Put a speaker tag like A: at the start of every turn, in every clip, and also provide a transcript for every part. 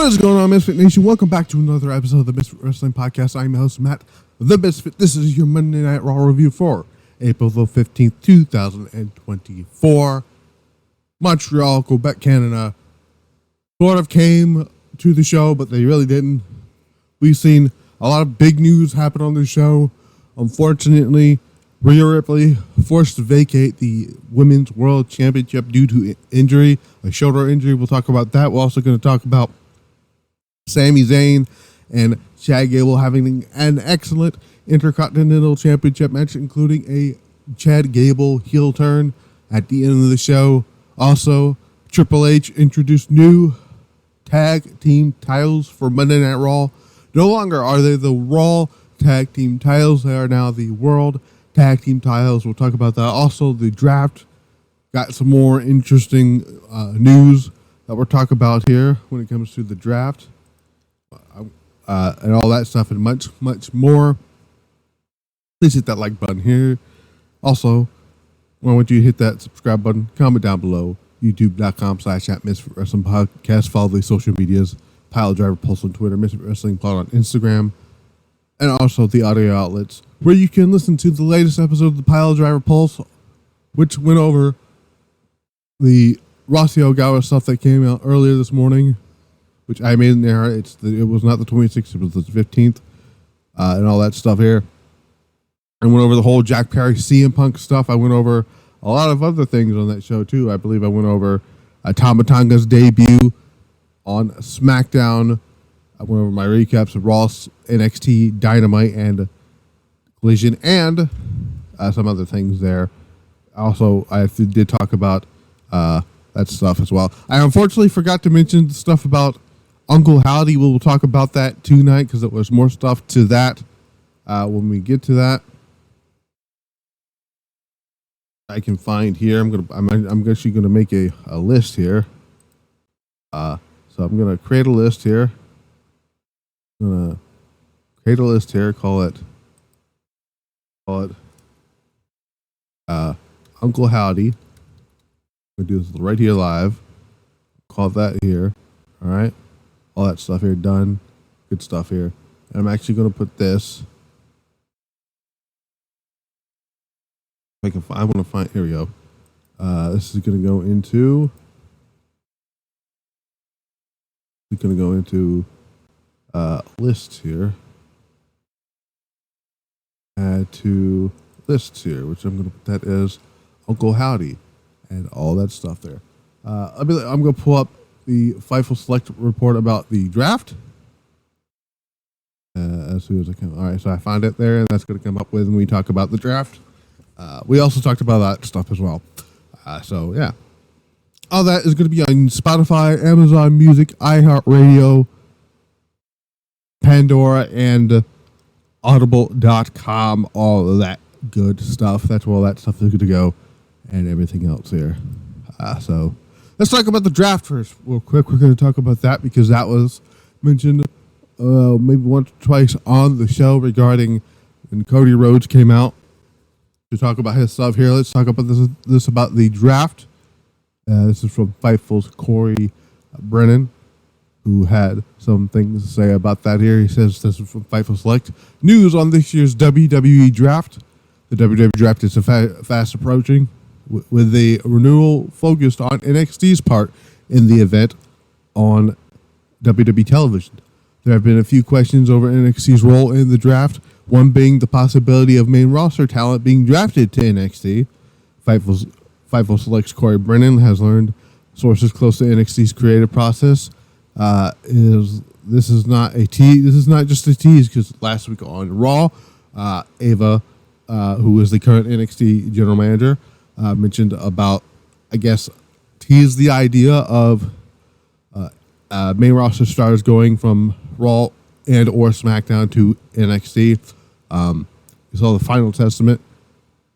A: What is going on, Misfit Nation? Welcome back to another episode of the Misfit Wrestling Podcast. I'm your host, Matt, the Misfit. This is your Monday Night Raw review for April the 15th, 2024. Montreal, Quebec, Canada sort of came to the show, but they really didn't. We've seen a lot of big news happen on the show. Unfortunately, Rhea Ripley forced to vacate the Women's World Championship due to injury, a shoulder injury. We'll talk about that. We're also going to talk about Sami Zayn and Chad Gable having an excellent Intercontinental Championship match, including a Chad Gable heel turn at the end of the show. Also, Triple H introduced new tag team titles for Monday Night Raw. No longer are they the Raw tag team titles. They are now the World tag team titles. We'll talk about that. Also, the draft got some more interesting news that we'll talk about here when it comes to the draft. And all that stuff and much, much more. Please hit that like button here. Also, I want you to hit that subscribe button, comment down below, youtube.com/@MisfitWrestlingPodcast. Follow the social medias, Pile Driver Pulse on Twitter, Misfit Wrestling Pod on Instagram, and also the audio outlets where you can listen to the latest episode of the Pile Driver Pulse, which went over the Rossi Ogawa stuff that came out earlier this morning, which I made an error. It was not the 26th, it was the 15th, and all that stuff here. I went over the whole Jack Perry CM Punk stuff. I went over a lot of other things on that show, too. I believe I went over Tama Tonga's debut on SmackDown. I went over my recaps of Raw, NXT, Dynamite, and Collision, and some other things there. Also, I did talk about that stuff as well. I unfortunately forgot to mention the stuff about Uncle Howdy. We'll talk about that tonight because there was more stuff to that when we get to that. I can find here. I'm actually gonna make a list here. So I'm gonna create a list here. Call it Uncle Howdy. I'm gonna do this right here live. Call that here. All right. All that stuff here done. Good stuff here. And I'm actually gonna put this. I want to find. Here we go. This is going to go into. It's going to go into lists here. Add to lists here, which I'm going to put that as Uncle Howdy, and all that stuff there. I'm going to pull up the FIFO Select report about the draft as soon as I can. All right, so I found it there, and that's going to come up with when we talk about the draft. We also talked about that stuff as well. So, yeah. All that is going to be on Spotify, Amazon Music, iHeartRadio, Pandora, and Audible.com. All of that good stuff. That's where all that stuff is going to go, and everything else here. So, let's talk about the draft first real quick. We're going to talk about that because that was mentioned maybe once or twice on the show regarding when Cody Rhodes came out to talk about his stuff here. Let's talk about this about the draft. This is from Fightful's Corey Brennan, who had some things to say about that here. He says this is from Fightful Select. News on this year's WWE Draft. The WWE Draft is fast approaching with the renewal focused on NXT's part in the event on WWE television. There have been a few questions over NXT's role in the draft, one being the possibility of main roster talent being drafted to NXT. Fightful Select's Corey Brennan has learned sources close to NXT's creative process this is not a tease. This is not just a tease because last week on Raw, Ava, who is the current NXT general manager, mentioned about, I guess, teased the idea of main roster stars going from Raw and or SmackDown to NXT. You saw the Final Testament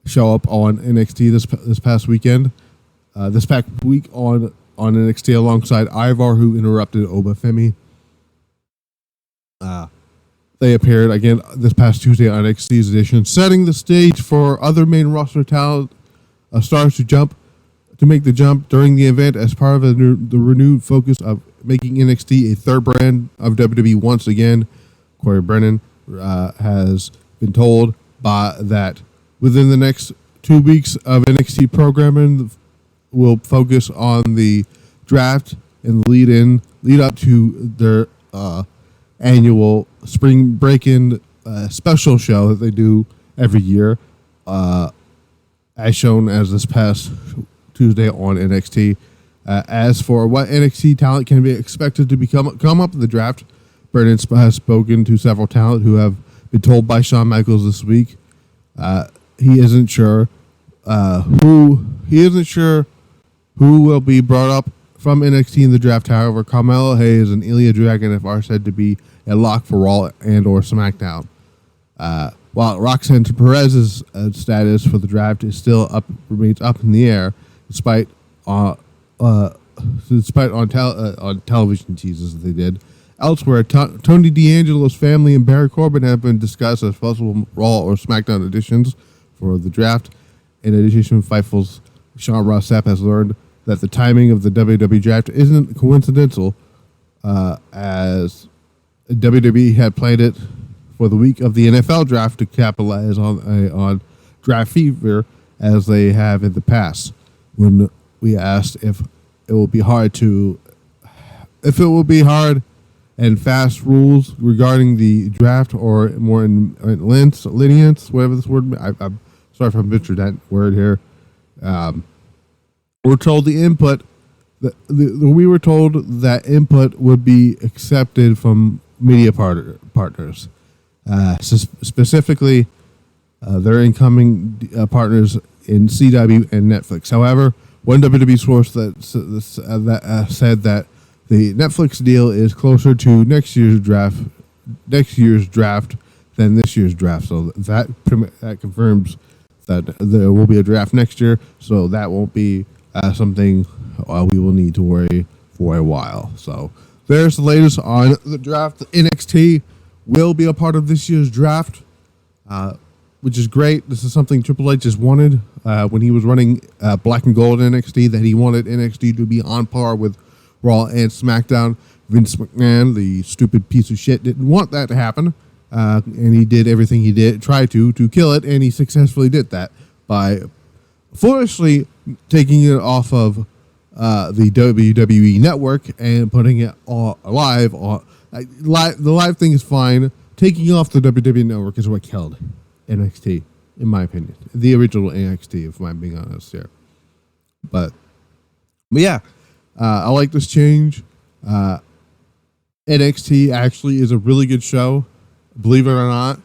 A: show up on NXT this past weekend. This past week on NXT alongside Ivar, who interrupted Obafemi. They appeared again this past Tuesday on NXT's edition, setting the stage for other main roster talent stars to make the jump during the event as part of the renewed focus of making NXT a third brand of WWE once again. Corey Brennan has been told that within the next 2 weeks of NXT programming will focus on the draft and lead up to their annual spring break-in special show that they do every year, as shown as this past Tuesday on NXT. As for what NXT talent can be expected to come up in the draft, Brennan has spoken to several talent who have been told by Shawn Michaels this week he isn't sure who will be brought up from NXT in the draft. However, Carmelo Hayes and Ilya Dragunov are said to be a lock for Raw and or SmackDown. While Roxanne Perez's status for the draft is remains up in the air, despite on television teases that they did. Elsewhere, Tony D'Angelo's family and Barry Corbin have been discussed as possible Raw or SmackDown additions for the draft. In addition, Fightful's Sean Ross Sapp has learned that the timing of the WWE Draft isn't coincidental, as WWE had planned it for the week of the NFL Draft to capitalize on draft fever as they have in the past. When we asked if it will be hard and fast rules regarding the draft, or more in lenience, whatever this word. I'm sorry if I butchered that word here. We're told we were told that input would be accepted from media partners, specifically their incoming partners in CW and Netflix. However, one WWE source that said that the Netflix deal is closer to next year's draft than this year's draft. So that confirms that there will be a draft next year. So that won't be something we will need to worry for a while. So there's the latest on the draft. The NXT will be a part of this year's draft, which is great. This is something Triple H has wanted when he was running Black and Gold NXT, that he wanted NXT to be on par with Raw and SmackDown. Vince McMahon, the stupid piece of shit, didn't want that to happen, and he did everything he did, tried to kill it, and he successfully did that by foolishly taking it off of the WWE Network and putting it live. The live thing is fine. Taking off the WWE Network is what killed NXT, in my opinion. The original NXT, if I'm being honest here. But yeah, I like this change. NXT actually is a really good show, believe it or not.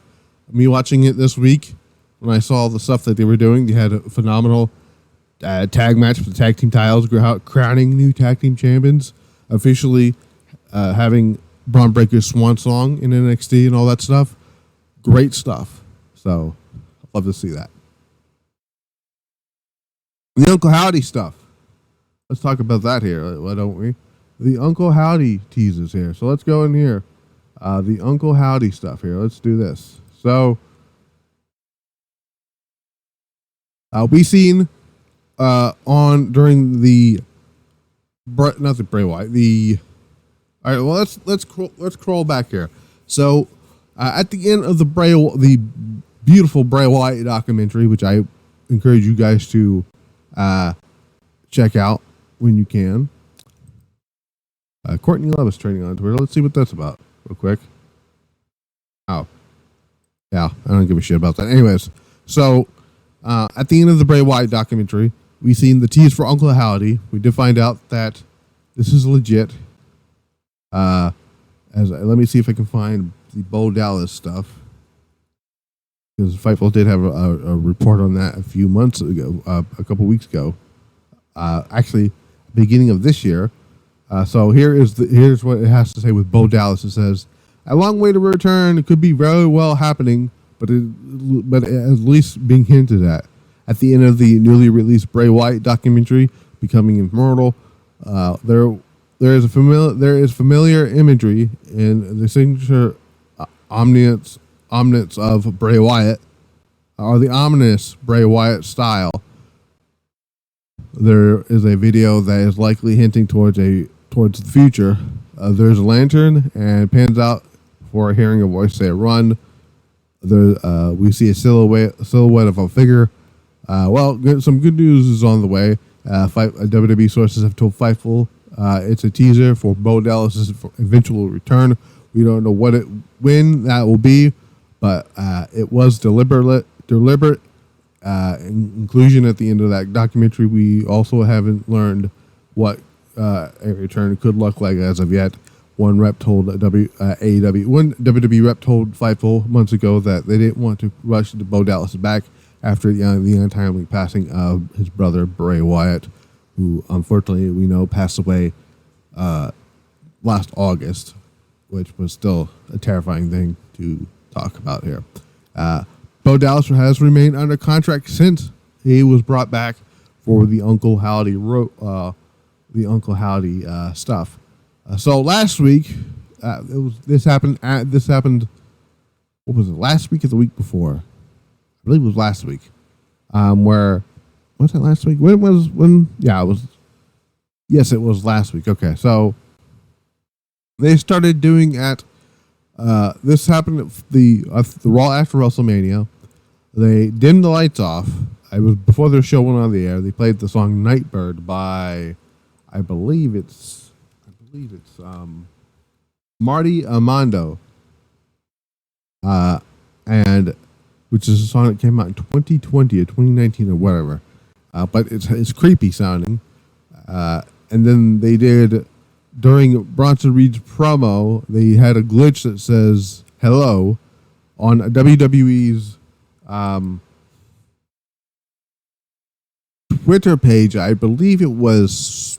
A: Me watching it this week, when I saw the stuff that they were doing, they had a phenomenal tag match for the tag team titles, crowning new tag team champions, officially having Braun Breaker's swan song in NXT and all that stuff. Great stuff. So, love to see that. The Uncle Howdy stuff. Let's talk about that here, why don't we? The Uncle Howdy teases here. So let's go in here. The Uncle Howdy stuff here. Let's do this. So, we seen during the not the Bray Wyatt, all right. Well, let's crawl back here. So, at the end of the beautiful Bray Wyatt documentary, which I encourage you guys to check out when you can. Courtney Love is training on Twitter. Let's see what that's about real quick. Oh. Yeah, I don't give a shit about that. Anyways, so at the end of the Bray Wyatt documentary, we seen the tease for Uncle Howdy. We did find out that this is legit. Let me see if I can find the Bo Dallas stuff, because Fightful did have a report on that a few months ago, a couple weeks ago. Actually, beginning of this year. So here's what it has to say with Bo Dallas. It says, "A long way to return. It could be very well happening, but at least being hinted at. At the end of the newly released Bray Wyatt documentary, Becoming Immortal, there is familiar imagery in the signature omniscience of Bray Wyatt, or the ominous Bray Wyatt style. There is a video that is likely hinting towards a towards the future. There's a lantern and pans out for hearing a voice say "run." There, we see a silhouette of a figure. Some good news is on the way. WWE sources have told Fightful it's a teaser for Bo Dallas' eventual return. We don't know when that will be, but it was deliberate inclusion at the end of that documentary. We also haven't learned what a return could look like as of yet. One rep told one WWE rep told Fightful months ago that they didn't want to rush to Bo Dallas back after the untimely passing of his brother Bray Wyatt, who unfortunately we know passed away last August, which was still a terrifying thing to talk about here. Bo Dallas has remained under contract since he was brought back for the Uncle Howdy stuff. So last week, this happened. What was it? Last week or the week before? I believe it was last week. Where was it last week? Yeah, it was. Yes, it was last week. Okay, so they started doing at. This happened at the Raw after WrestleMania. They dimmed the lights off. It was before their show went on the air. They played the song "Nightbird" by, I believe it's Marty Amando, and which is a song that came out in 2020 or 2019 or whatever. But it's creepy sounding. And then they did, during Bronson Reed's promo, they had a glitch that says "hello" on WWE's Twitter page. I believe it was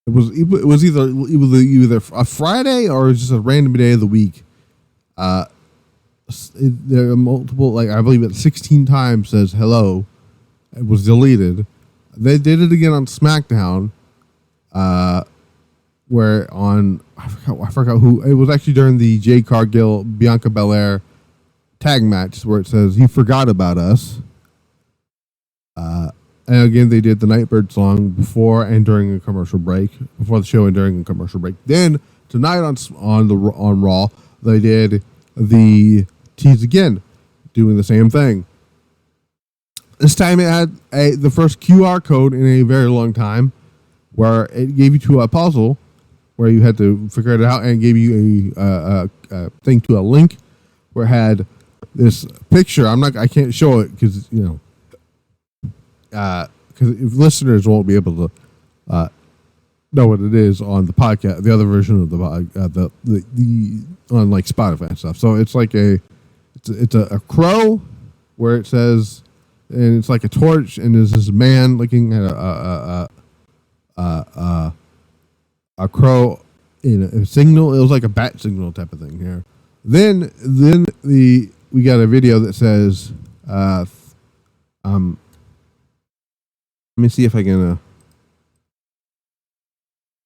A: either a Friday or just a random day of the week. There are multiple, I believe it 16 times says "hello." It was deleted. They did it again on SmackDown, where on I forgot who it was, actually during the Jade Cargill Bianca Belair tag match, where it says "he forgot about us." And again, they did the Nightbird song before and during a commercial break, before the show and during a commercial break. Then tonight on Raw, they did the tease again, doing the same thing. This time it had the first QR code in a very long time, where it gave you to a puzzle where you had to figure it out, and gave you a thing to a link where it had this picture. I can't show it because because listeners won't be able to know what it is on the podcast, the other version of the on like Spotify and stuff. So it's like it's a crow where it says, and it's like a torch, and there's this man looking at a crow in a signal. It was like a bat signal type of thing here. Then we got a video that says let me see if I can.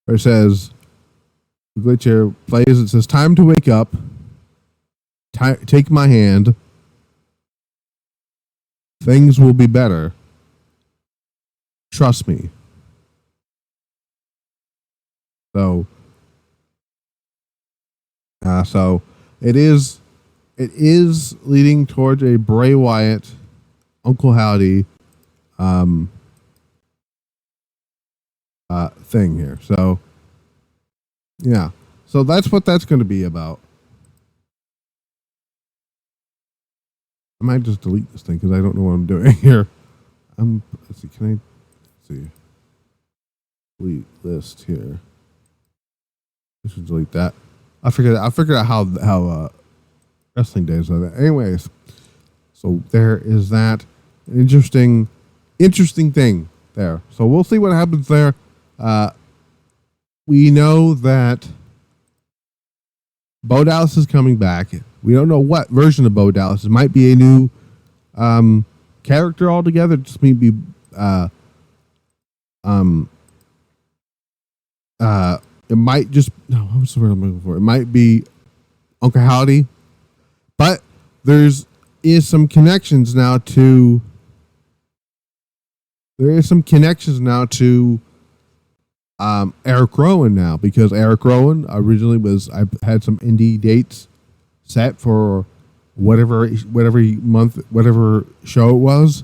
A: Where it says, the glitch here plays. It says, "Time to wake up. Take my hand. Things will be better. Trust me." So it is leading towards a Bray Wyatt, Uncle Howdy, thing here. So yeah, so that's what that's going to be about. I might just delete this thing because I don't know what I'm doing here. Let's see. Can I see? Delete list here. I should delete that. I figured out how wrestling days are. Anyways, so there is that interesting thing there. So we'll see what happens there. We know that Bo Dallas is coming back. We don't know what version of Bo Dallas. It might be a new character altogether. It just maybe it might just what's the word I'm looking for? It might be Uncle Howdy, but is some connections now to. There is some connections now to Eric Rowan now, because Eric Rowan originally I had some indie dates set for whatever month, whatever show it was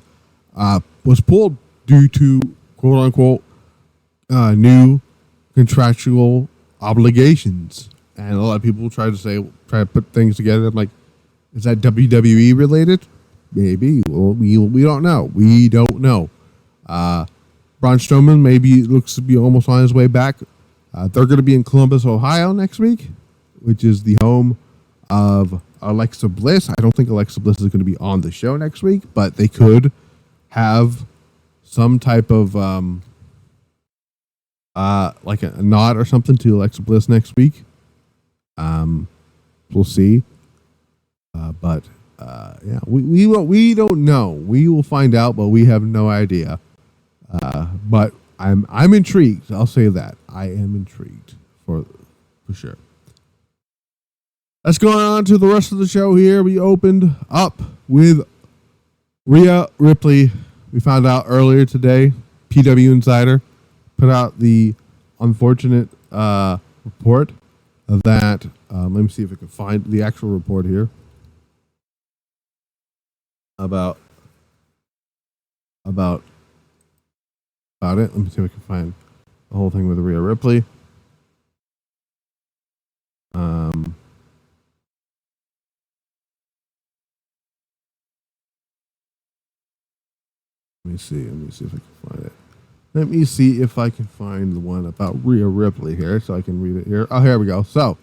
A: pulled due to quote unquote new contractual obligations, and a lot of people try to put things together. I'm like, is that WWE related? Maybe. Well, we don't know. We don't know. Braun Strowman maybe looks to be almost on his way back. They're going to be in Columbus, Ohio next week, which is the home of Alexa Bliss. I don't think Alexa Bliss is going to be on the show next week, but they could have some type of like a nod or something to Alexa Bliss next week. We'll see. But yeah, we don't know. We will find out, but we have no idea. But I'm intrigued. I'll say that I am intrigued for sure. Let's go on to the rest of the show here. We opened up with Rhea Ripley. We found out earlier today, PW Insider put out the unfortunate report of that. Let me see if I can find the actual report here about it. Let me see if I can find the whole thing with Rhea Ripley. Let me see if I can find it. Let me see if I can find the one about Rhea Ripley here so I can read it here. Oh, here we go. So,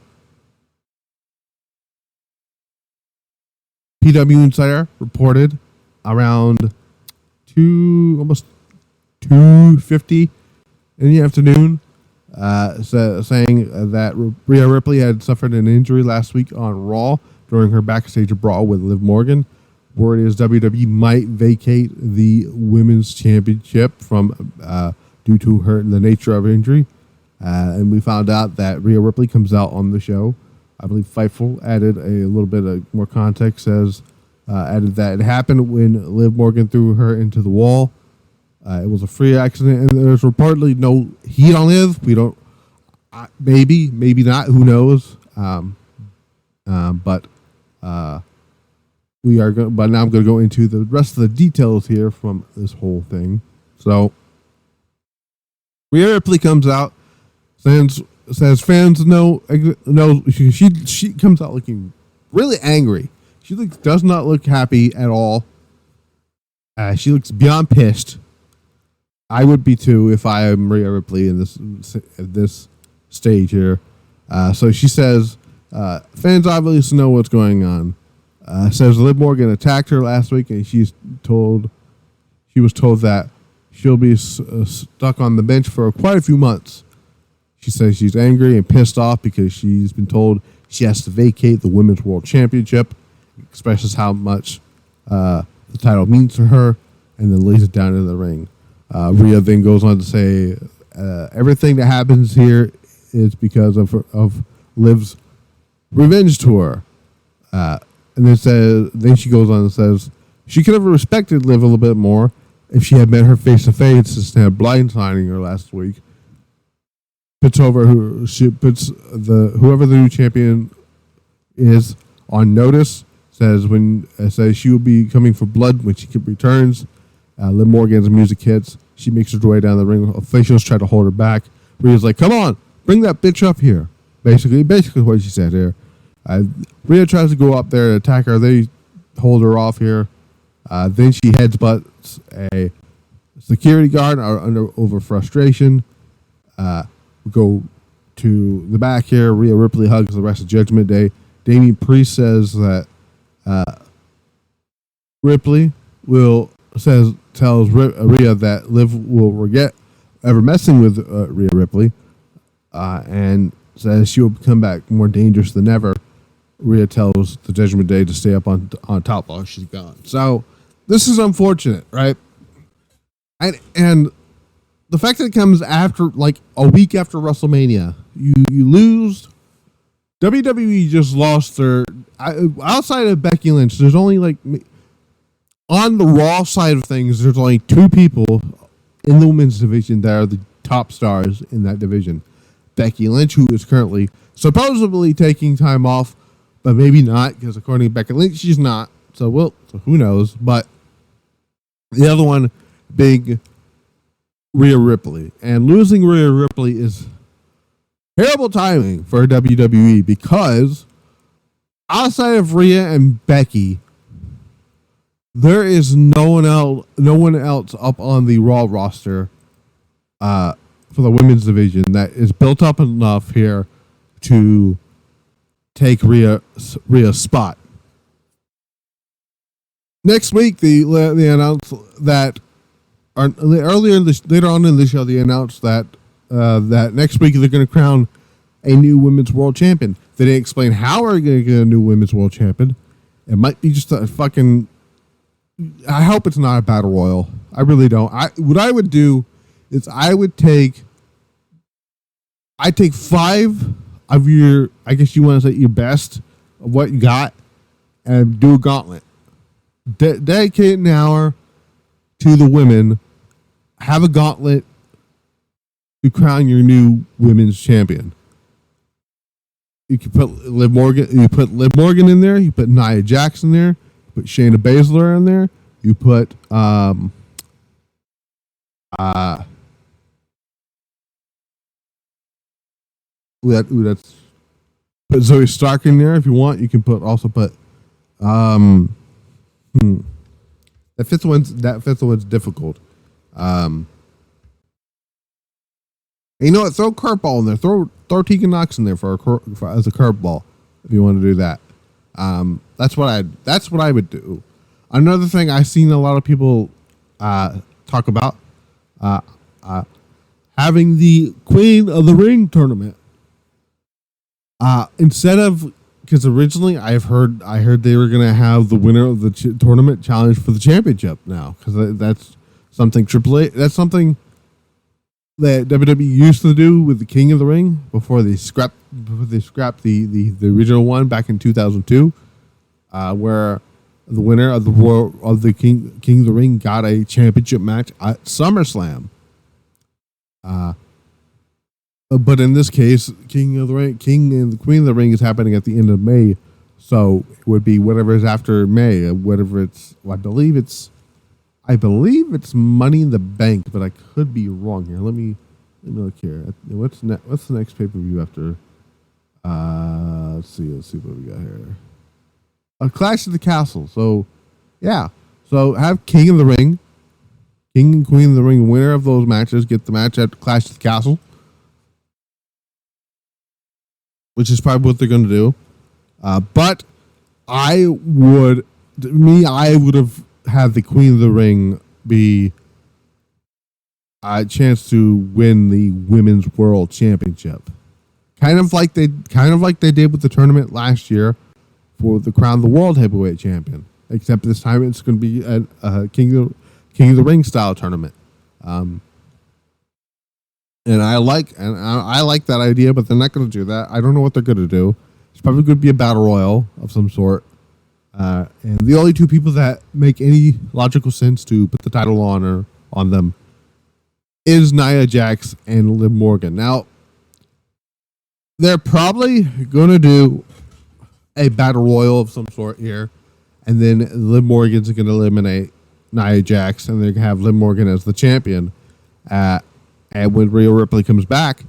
A: PW Insider reported around almost 2:50 in the afternoon, saying that Rhea Ripley had suffered an injury last week on Raw during her backstage brawl with Liv Morgan. Word is WWE might vacate the women's championship from due to the nature of injury. And we found out that Rhea Ripley comes out on the show. I believe Fightful added a little bit of more context, added that it happened when Liv Morgan threw her into the wall. It was a free accident, and there's reportedly no heat on Liv. We don't, maybe not, who knows? But we are going. But now I'm going to go into the rest of the details here from this whole thing. So, Rhea Ripley comes out, says fans know. She comes out looking really angry. She does not look happy at all. She looks beyond pissed. I would be too if I am Rhea Ripley in this stage here. So she says, fans obviously know what's going on. Says Liv Morgan attacked her last week, and she was told that she'll be stuck on the bench for quite a few months. She says she's angry and pissed off because she's been told she has to vacate the Women's World Championship. Expresses how much the title means to her, and then lays it down in the ring. Rhea then goes on to say everything that happens here is because of Liv's revenge tour. And then she goes on and says she could have respected Liv a little bit more if she had met her face to face instead of blindsiding her last week. Whoever the new champion is on notice. Says she will be coming for blood when she returns. Liv Morgan's music hits. She makes her way down the ring. Officials try to hold her back. Rhea's like, "Come on, bring that bitch up here." Basically what she said here. Rhea tries to go up there and attack her. They hold her off here. Then she headbutts a security guard over frustration. We go to the back here. Rhea Ripley hugs the rest of Judgment Day. Damian Priest says that Ripley tells Rhea that Liv will regret ever messing with Rhea Ripley, and says she will come back more dangerous than ever. Rhea tells the Judgment Day to stay up on top while she's gone. So this is unfortunate, right? And the fact that it comes after like a week after WrestleMania, you lose. WWE just lost their outside of Becky Lynch. There's only like on the Raw side of things. There's only two people in the women's division that are top stars in that division. Becky Lynch, who is currently supposedly taking time off, but maybe not, because according to Becky Lynch, she's not. So who knows? But the other one, big Rhea Ripley. And losing Rhea Ripley is terrible timing for WWE, because outside of Rhea and Becky, there is no one else up on the Raw roster for the women's division that is built up enough here to take Rhea's spot. Next week, they announced that later on in the show, they announced that that next week they're going to crown a new women's world champion. They didn't explain how we're going to get a new women's world champion. It might be just a fucking. I hope it's not a battle royal. I really don't. What I would do is I take 5 of your, I guess you want to say your best of what you got, and do a gauntlet. Dedicate an hour to the women. Have a gauntlet to crown your new women's champion. You can put Liv Morgan. You put Liv Morgan in there. You put Nia Jax in there. You put Shayna Baszler in there. You put that's put Zoe Stark in there if you want. You can also put that fifth one's difficult. You know what? Throw a curveball in there. Throw Tegan Knox in there as a curveball if you want to do that. That's what I would do. Another thing I've seen a lot of people talk about having the Queen of the Ring tournament instead of, because originally I heard they were going to have the winner of the tournament challenge for the championship now, because that's something that's something that WWE used to do with the King of the Ring before they scrapped the original one back in 2002, where the winner of the King of the Ring got a championship match at SummerSlam. But in this case, King and the Queen of the Ring is happening at the end of May, so it would be whatever is after May, whatever it's. Well, I believe it's Money in the Bank, but I could be wrong here. Let me look here. What's the next pay-per-view after? Let's see what we got here. A Clash of the Castle. So, yeah. So have King of the Ring, King and Queen of the Ring, winner of those matches, get the match at Clash of the Castle, which is probably what they're going to do. But I would have had the Queen of the Ring be a chance to win the Women's World Championship, kind of like they did with the tournament last year for the crown of the World Heavyweight Champion. Except this time it's going to be a King of the Ring style tournament. And I like that idea, but they're not going to do that. I don't know what they're going to do. It's probably going to be a battle royal of some sort. And the only two people that make any logical sense to put the title on them is Nia Jax and Liv Morgan. Now, they're probably going to do a battle royal of some sort here, and then Liv Morgan's going to eliminate Nia Jax, and they're going to have Liv Morgan as the champion. And when Rhea Ripley comes back,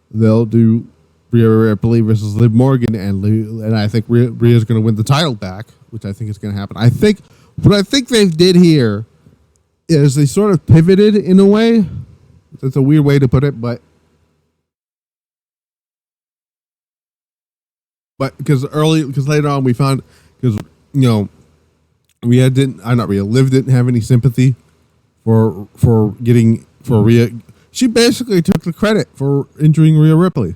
A: they'll do Rhea Ripley versus Liv Morgan, and I think Rhea's going to win the title back, which I think is going to happen. What I think they did here is they sort of pivoted in a way. That's a weird way to put it, but because later on we found, because Liv didn't have any sympathy for Rhea. She basically took the credit for injuring Rhea Ripley.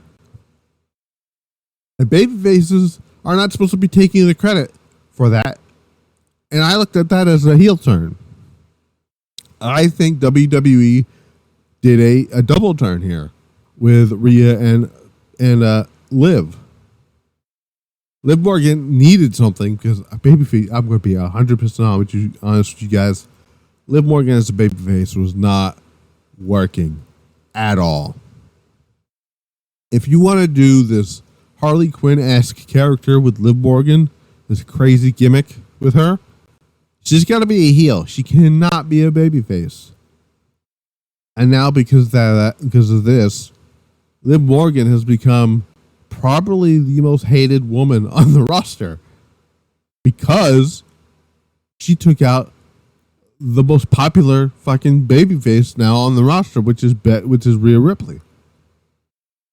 A: And babyfaces are not supposed to be taking the credit for that. And I looked at that as a heel turn. I think WWE did a double turn here with Rhea and Liv. Liv Morgan needed something because babyface. I'm going to be 100% honest with you guys. Liv Morgan as a babyface was not working. at all. If you want to do this Harley Quinn-esque character with Liv Morgan, this crazy gimmick with her, she's got to be a heel. She cannot be a babyface. And now because of this, Liv Morgan has become probably the most hated woman on the roster because she took out the most popular fucking babyface now on the roster, which is Rhea Ripley.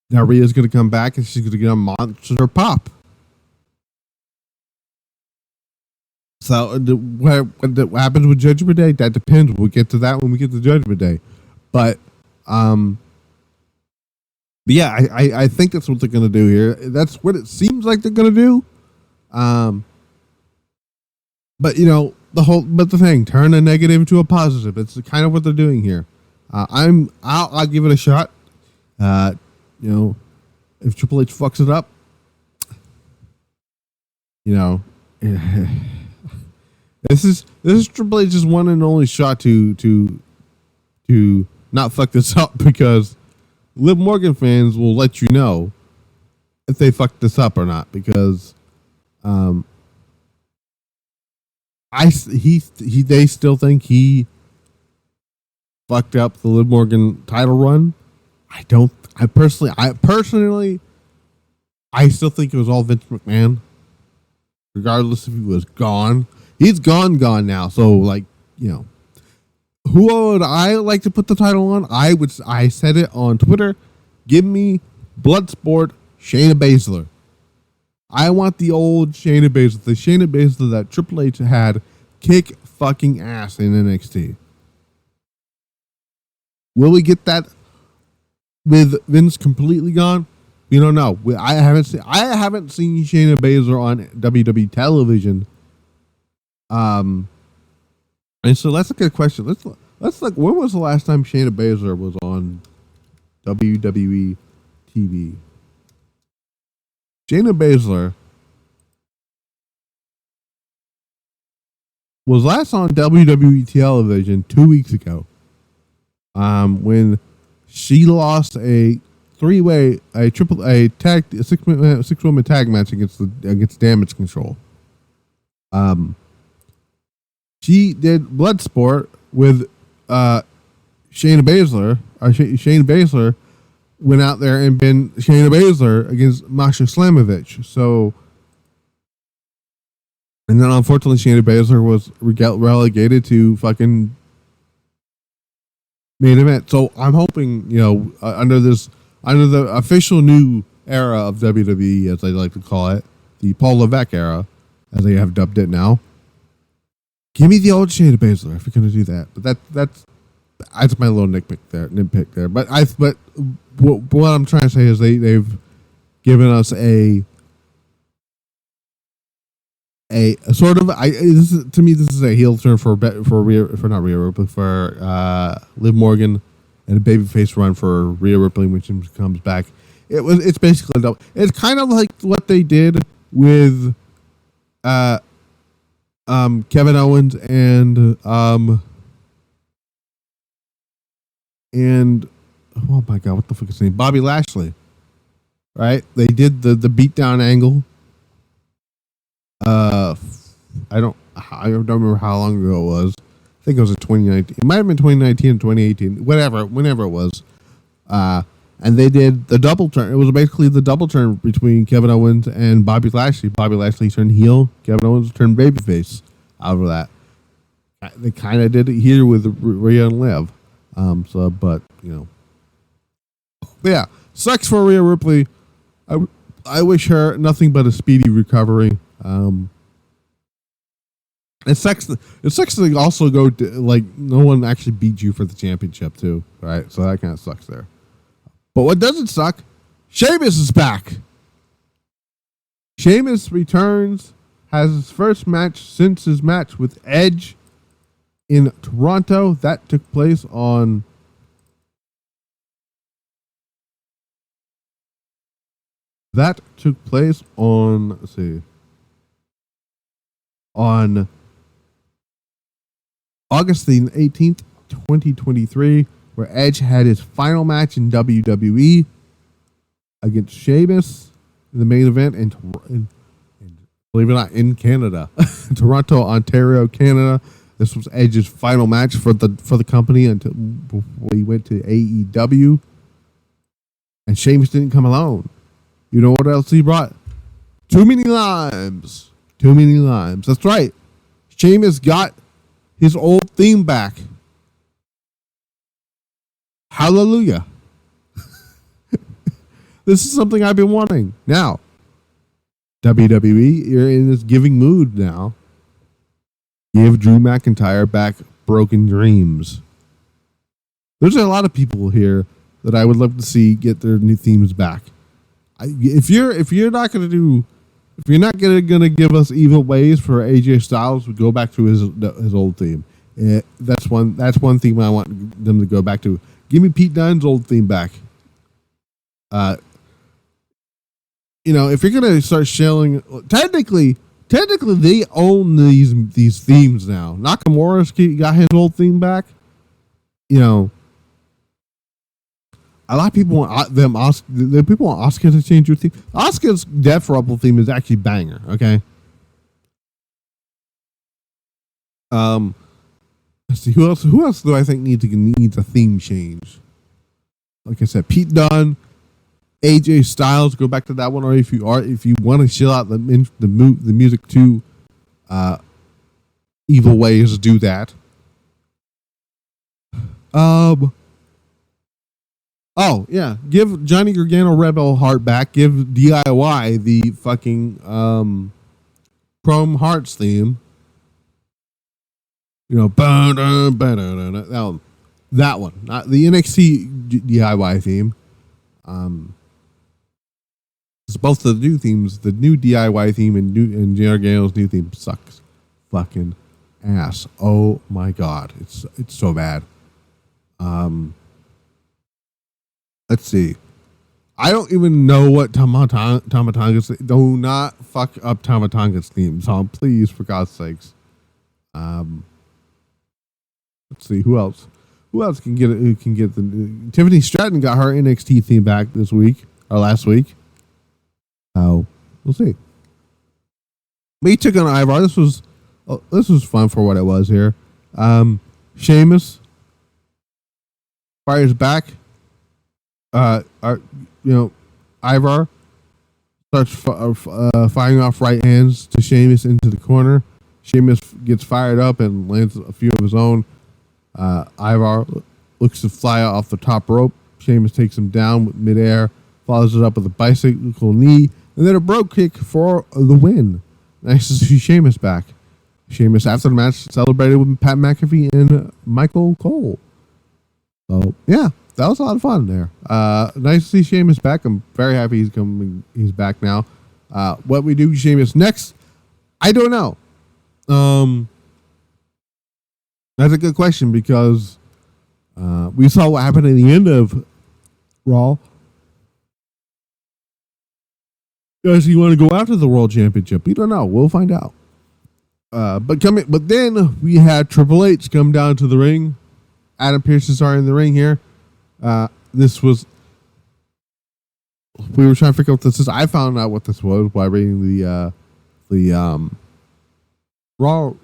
A: Now Rhea's going to come back and she's going to get a monster pop. So what happens with Judgment Day? That depends. We'll get to that when we get to Judgment Day. But yeah, I think that's what they're going to do here. That's what it seems like they're going to do. But you know, the thing, turn a negative into a positive. It's kind of what they're doing here. I'll give it a shot. You know, if Triple H fucks it up, you know, this is Triple H's one and only shot to not fuck this up, because Liv Morgan fans will let you know if they fucked this up or not, because they still think he fucked up the Liv Morgan title run. I personally still think it was all Vince McMahon, regardless if he was gone. He's gone now. So, like, you know, who would I like to put the title on? I said it on Twitter. Give me Bloodsport Shayna Baszler. I want the old Shayna Baszler, the Shayna Baszler that Triple H had kick fucking ass in NXT. Will we get that with Vince completely gone? We don't know. I haven't seen Shayna Baszler on WWE television. And so that's a good question. Let's look. When was the last time Shayna Baszler was on WWE TV? Shayna Baszler was last on WWE television 2 weeks ago. When she lost a six woman tag match against Damage Control. She did Bloodsport with Shayna Baszler. Shayna Baszler went out there and been Shayna Baszler against Masha Slamovich. So, and then unfortunately Shayna Baszler was relegated to fucking main event. So I'm hoping, you know, under the official new era of WWE, as I like to call it, the Paul Levesque era, as they have dubbed it now. Give me the old Shayna Baszler if you're going to do that. But that's my little nitpick there. But what I'm trying to say is they've given us a sort of this is a heel turn for Liv Morgan, and a babyface run for Rhea Ripley when she comes back. It's basically double. It's kind of like what they did with Kevin Owens and oh my god, what the fuck is his name? Bobby Lashley. Right? They did the beatdown angle. I don't remember how long ago it was. I think it was in 2019. It might have been 2019 or 2018. Whenever it was. And they did the double turn. It was basically the double turn between Kevin Owens and Bobby Lashley. Bobby Lashley turned heel. Kevin Owens turned babyface out of that. They kind of did it here with Rhea and Liv. But, you know. But yeah, sucks for Rhea Ripley. I wish her nothing but a speedy recovery. It sucks to also go to, like, no one actually beat you for the championship too, right? So that kind of sucks there. But what doesn't suck, Sheamus is back. Sheamus returns, has his first match since his match with Edge in Toronto. That took place on let's see, on August the 18th, 2023. where Edge had his final match in WWE against Sheamus in the main event in believe it or not, in Canada, Toronto, Ontario, Canada. This was Edge's final match for the company until before he went to AEW. And Sheamus didn't come alone. You know what else he brought? Too many limes. Too many limes. That's right. Sheamus got his old theme back. Hallelujah. This is something I've been wanting. Now, WWE, you're in this giving mood now. Give Drew McIntyre back Broken Dreams. There's a lot of people here that I would love to see get their new themes back. If you're not gonna give us Evil Ways for AJ Styles, we go back to his old theme. That's one theme I want them to go back to. Give me Pete Dunne's old theme back. If you're gonna start shelling, technically they own these themes now. Nakamura's got his old theme back. A lot of people want people want Asuka to change your theme. Asuka's Death Rumble theme is actually banger. Okay. Let's see who else do I think needs a theme change? Like I said, Pete Dunne, AJ Styles, go back to that one, or if you want to chill out the music to Evil Ways, do that. Oh yeah, give Johnny Gargano Rebel Heart back. Give DIY the fucking Chrome Hearts theme. That one, not the NXT DIY theme. It's both the new themes. The new DIY theme and Gargano's new theme sucks fucking ass. Oh my god, it's so bad. Let's see. I don't even know what Tamatonga's. Do not fuck up Tamatonga's theme song, please, for God's sakes. Let's see who else. Who else can get it? Who can get the? Tiffany Stratton got her NXT theme back this week or last week. Oh, we'll see. But he took on Ivar. This was fun for what it was here. Sheamus fires back. Ivar starts firing off right hands to Sheamus into the corner. Sheamus gets fired up and lands a few of his own. Ivar looks to fly off the top rope. Sheamus takes him down midair, follows it up with a bicycle knee, and then a brogue kick for the win. Nice to see Sheamus back. Sheamus, after the match, celebrated with Pat McAfee and Michael Cole. So, yeah, that was a lot of fun there. Nice to see Sheamus back. I'm very happy he's back now. What we do with Sheamus next, I don't know. That's a good question because we saw what happened at the end of Raw. Does he want to go after the World Championship? We don't know. We'll find out. But then we had Triple H come down to the ring. Adam Pearce is already in the ring here. We were trying to figure out what this is. I found out what this was by reading the Raw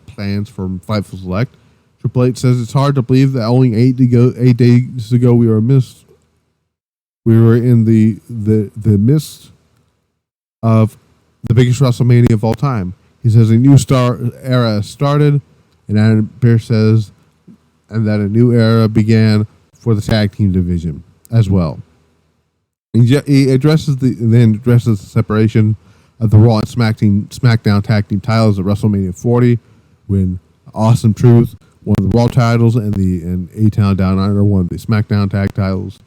A: plans from Fightful Select. Triple H says it's hard to believe that only 8 days ago we were in the midst of the biggest WrestleMania of all time. He says a new era started, and Adam Pearce says, and that a new era began for the tag team division as well. He addresses the separation of the Raw and SmackDown tag team titles at WrestleMania 40, when Awesome Truth won the Raw titles and A-Town Down Under won the SmackDown tag titles.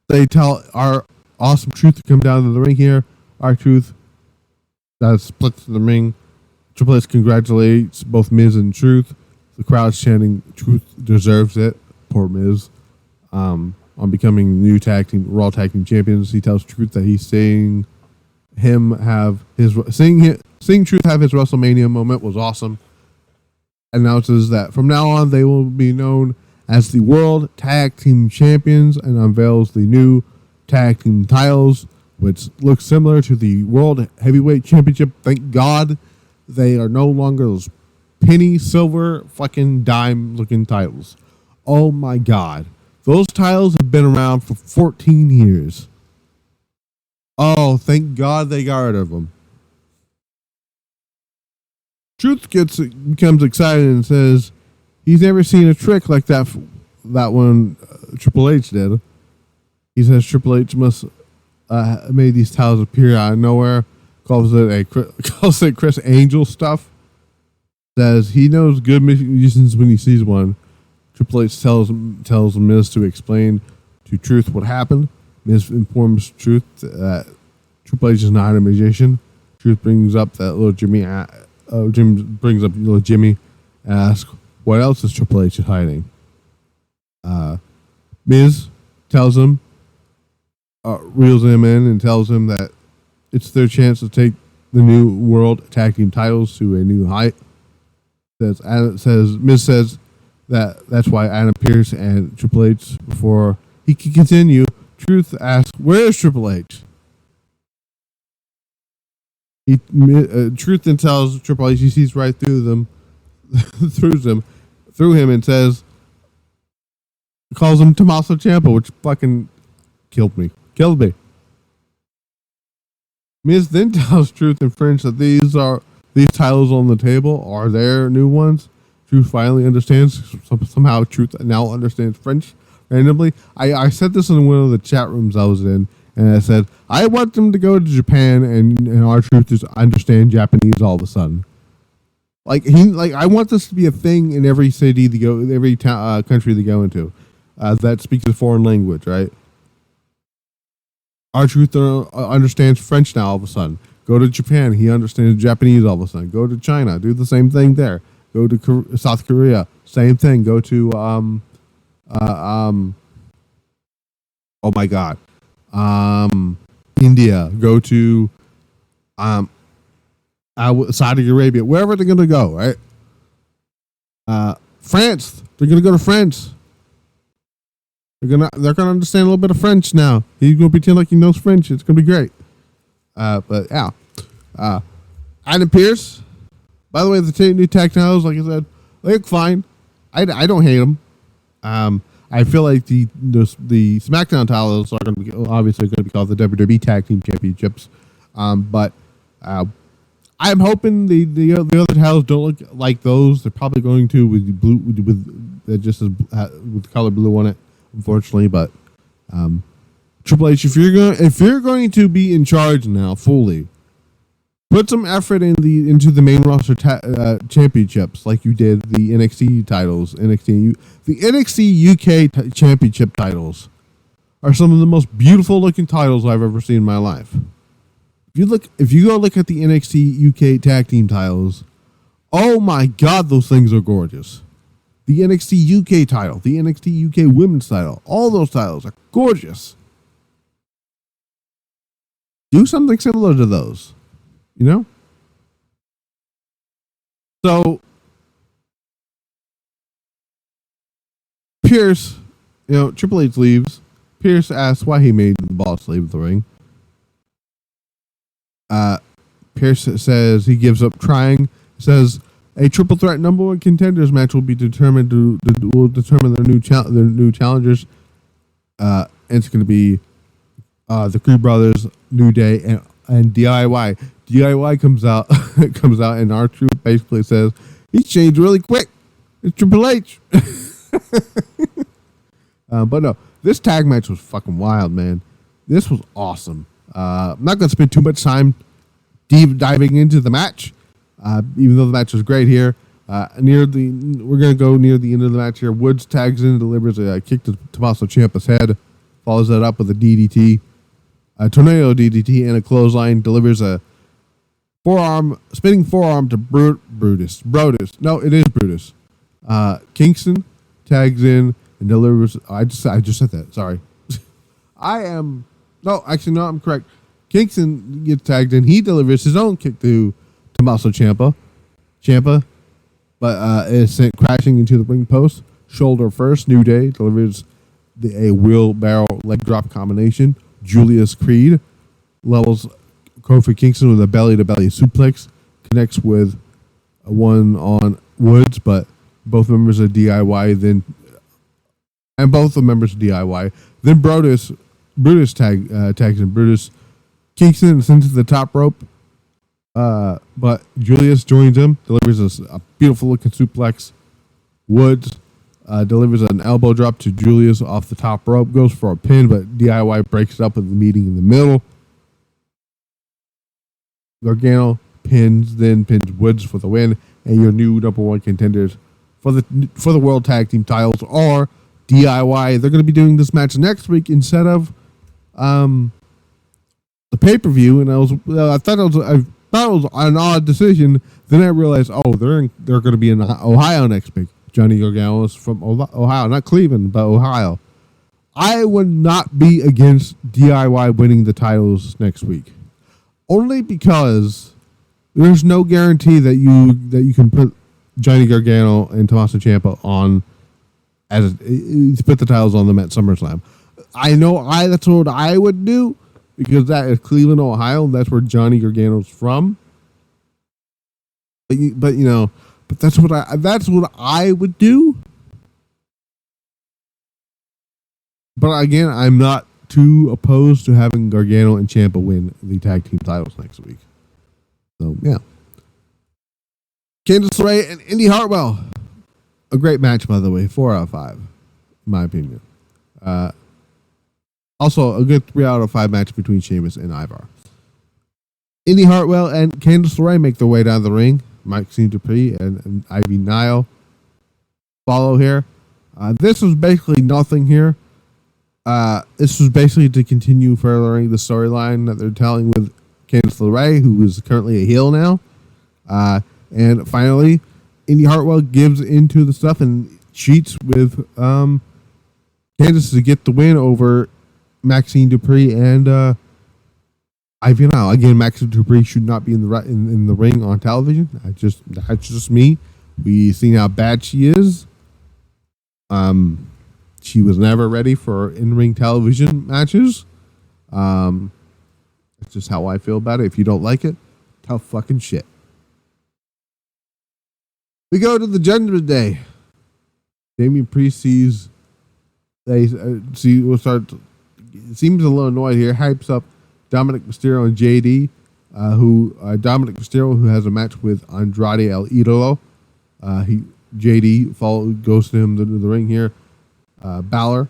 A: They tell our Awesome Truth to come down to the ring here. Our Truth splits the ring. Triple H congratulates both Miz and Truth. The crowd's chanting, "Truth deserves it." Poor Miz. On becoming new Raw tag team champions, he tells Truth that he's seeing Truth have his WrestleMania moment was awesome. announces that from now on they will be known as the World Tag Team Champions and unveils the new tag team titles, which looks similar to the World Heavyweight Championship. Thank God they are no longer those penny, silver, fucking dime looking titles. Oh my God. Those titles have been around for 14 years. Oh, thank God they got rid of them. Truth becomes excited and says he's never seen a trick like that one Triple H did. He says Triple H must made these titles appear out of nowhere. Calls it Chris Angel stuff. Says he knows good musicians when he sees one. Triple H tells Miz to explain to Truth what happened. Miz informs Truth that Triple H is not a magician. Truth brings up that little Jimmy. Jim brings up little Jimmy and asks, what else is Triple H hiding? Miz tells him, reels him in and tells him that it's their chance to take the new World Tag Team titles to a new height. Miz says that's why Adam Pearce and Triple H, before he can continue, Truth asks, where is Triple H? Truth then tells Triple H he sees right through them, through him, and calls him Tommaso Ciampa, which fucking killed me. Miz then tells Truth in French that these titles on the table are their new ones. Truth finally understands. Somehow Truth now understands French randomly. I said this in one of the chat rooms I was in. And I said, I want them to go to Japan and our Truth just understand Japanese all of a sudden. I want this to be a thing in every city every country they go into that speaks a foreign language, right? Our Truth understands French now all of a sudden. Go to Japan, he understands Japanese all of a sudden. Go to China, do the same thing there. Go to South Korea, same thing. Go to oh my God. India, go to Saudi Arabia, wherever they're gonna go, right? France, they're gonna go to France. They're gonna understand a little bit of French now. He's gonna pretend like he knows French. It's gonna be great. But yeah, Adam Pearce. By the way, the new tag titles, like I said, they look fine. I don't hate them. I feel like the SmackDown titles are going to be obviously going to be called the WWE Tag Team Championships, but I'm hoping the other titles don't look like those. They're probably going to with blue with just with the color blue on it, unfortunately. But Triple H, if you're going to be in charge now fully, put some effort into the main roster championships like you did the NXT titles. The NXT UK championship titles are some of the most beautiful looking titles I've ever seen in my life. If you go look at the NXT UK tag team titles, oh my God, those things are gorgeous. The NXT UK title, the NXT UK women's title, all those titles are gorgeous. Do something similar to those. You know? So, Pearce, Triple H leaves. Pearce asks why he made the boss leave the ring. Pearce says he gives up trying. Says a triple threat number one contenders match will be determined will determine their new challengers. And it's going to be the Creed Brothers, New Day, and DIY. DIY comes out, and our Truth basically says he changed really quick. It's Triple H. But no, this tag match was fucking wild, man. This was awesome. I'm not going to spend too much time deep diving into the match, even though the match was great here. We're going to go near the end of the match here. Woods tags in, delivers a kick to Tommaso Ciampa's head, follows that up with a DDT, a tornado DDT, and a clothesline. Delivers a spinning forearm to Brutus. No, it is Brutus. Kingston tags in and delivers. I just said that. Sorry. I'm correct. Kingston gets tagged in. He delivers his own kick to Tommaso Ciampa. Ciampa but is sent crashing into the ring post. Shoulder first. New Day delivers a wheelbarrow leg drop combination. Julius Creed levels Kofi Kingston with a belly-to-belly suplex. Connects with one on Woods, but both members of DIY both the members of DIY. Then Brutus tags in. Brutus Kingston sends to the top rope, but Julius joins him, delivers a beautiful looking suplex. Woods delivers an elbow drop to Julius off the top rope, goes for a pin, but DIY breaks it up with the meeting in the middle. Gargano pins Woods for the win, and your new number one contenders for the World Tag Team titles are DIY. They're going to be doing this match next week instead of the pay-per-view, and I thought it was an odd decision. Then I realized, they're going to be in Ohio next week. Johnny Gargano is from Ohio, not Cleveland, but Ohio. I would not be against DIY winning the titles next week, only because there's no guarantee that you can put Johnny Gargano and Tommaso Ciampa on put the titles on them at SummerSlam. I know that's what I would do, because that is Cleveland, Ohio. That's where Johnny Gargano's from. But that's what I would do. But again, I'm not too opposed to having Gargano and Ciampa win the tag team titles next week. So yeah, Candice LeRae and Indy Hartwell, a great match, by the way. 4 out of 5, in my opinion. Also, a good 3 out of 5 match between Sheamus and Ivar. Indy Hartwell and Candice LeRae make their way down the ring. Maxine Dupree and Ivy Nile follow here. This was basically nothing here. This was basically to continue furthering the storyline that they're telling with Candice LeRae, who is currently a heel now. And finally, Indy Hartwell gives into the stuff and cheats with Candice to get the win over Maxine Dupree and Ivy Nile. Again, Maxine Dupree should not be in the ring on television. That's just me. We seen how bad she is. She was never ready for in-ring television matches. That's just how I feel about it. If you don't like it, tough fucking shit. We go to the Judgment Day. Damian Priest seems a little annoyed here. Hypes up Dominic Mysterio and JD, Dominic Mysterio, who has a match with Andrade El Idolo. JD goes to him to the ring here. Balor,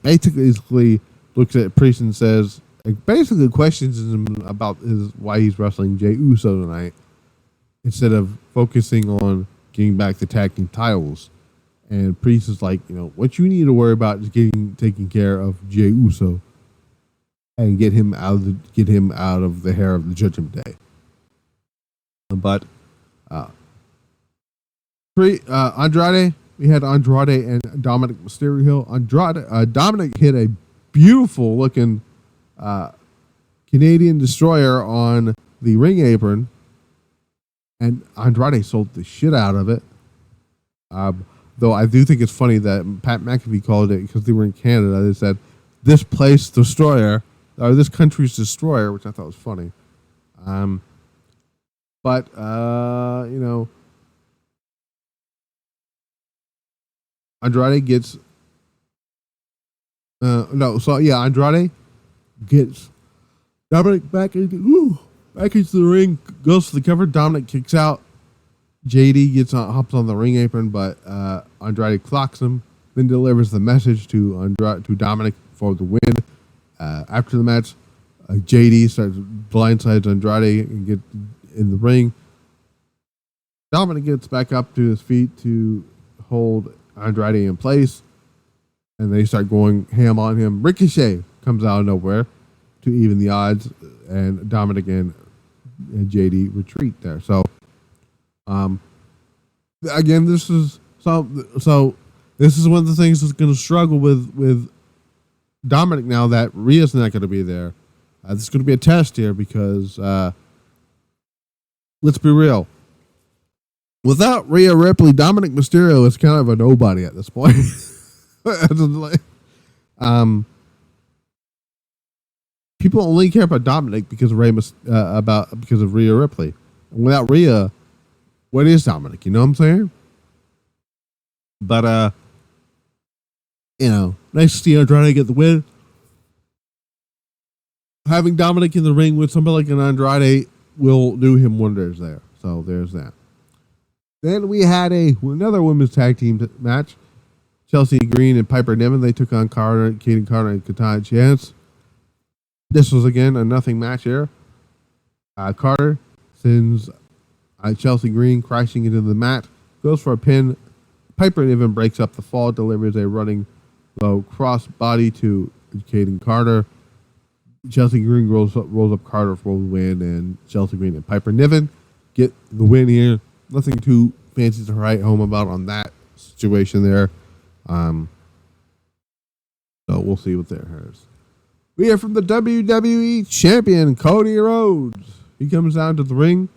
A: basically looks at Priest and says, basically questions him about why he's wrestling Jey Uso tonight, instead of focusing on getting back the tag team titles. And Priest is like, what you need to worry about is taking care of Jey Uso and get him out of the hair of the Judgment Day. But Andrade, we had Andrade and Dominic Mysterio. Dominic hit a beautiful looking Canadian Destroyer on the ring apron, and Andrade sold the shit out of it. Though I do think it's funny that Pat McAfee called it, because they were in Canada, they said, this place Destroyer, or this country's Destroyer, which I thought was funny. Andrade gets... Andrade gets Dominic back into the ring, goes for the cover. Dominic kicks out. JD hops on the ring apron, but Andrade clocks him, then delivers the message to Dominic for the win. After the match, JD starts blindsides Andrade and get in the ring. Dominic gets back up to his feet to hold Andrade in place, and they start going ham on him. Ricochet comes out of nowhere to even the odds, and Dominic and JD retreat there. So, again, this is one of the things that's going to struggle with Dominic now that Rhea's not going to be there. This is going to be a test here because, let's be real, Without Rhea Ripley, Dominic Mysterio is kind of a nobody at this point. Like, people only care about Dominic because of because of Rhea Ripley. And without Rhea, what is Dominic? You know what I'm saying? But nice to see Andrade get the win. Having Dominic in the ring with somebody like an Andrade will do him wonders there. So there's that. Then we had another women's tag team match. Chelsea Green and Piper Niven. They took on Kaden Carter and Katana Chance. This was, again, a nothing match here. Carter sends Chelsea Green crashing into the mat. Goes for a pin. Piper Niven breaks up the fall. Delivers a running low cross body to Kaden Carter. Chelsea Green rolls up Carter for the win. And Chelsea Green and Piper Niven get the win here. Nothing too fancy to write home about on that situation there. So we'll see what there is. We hear from the WWE champion, Cody Rhodes. He comes down to the ring,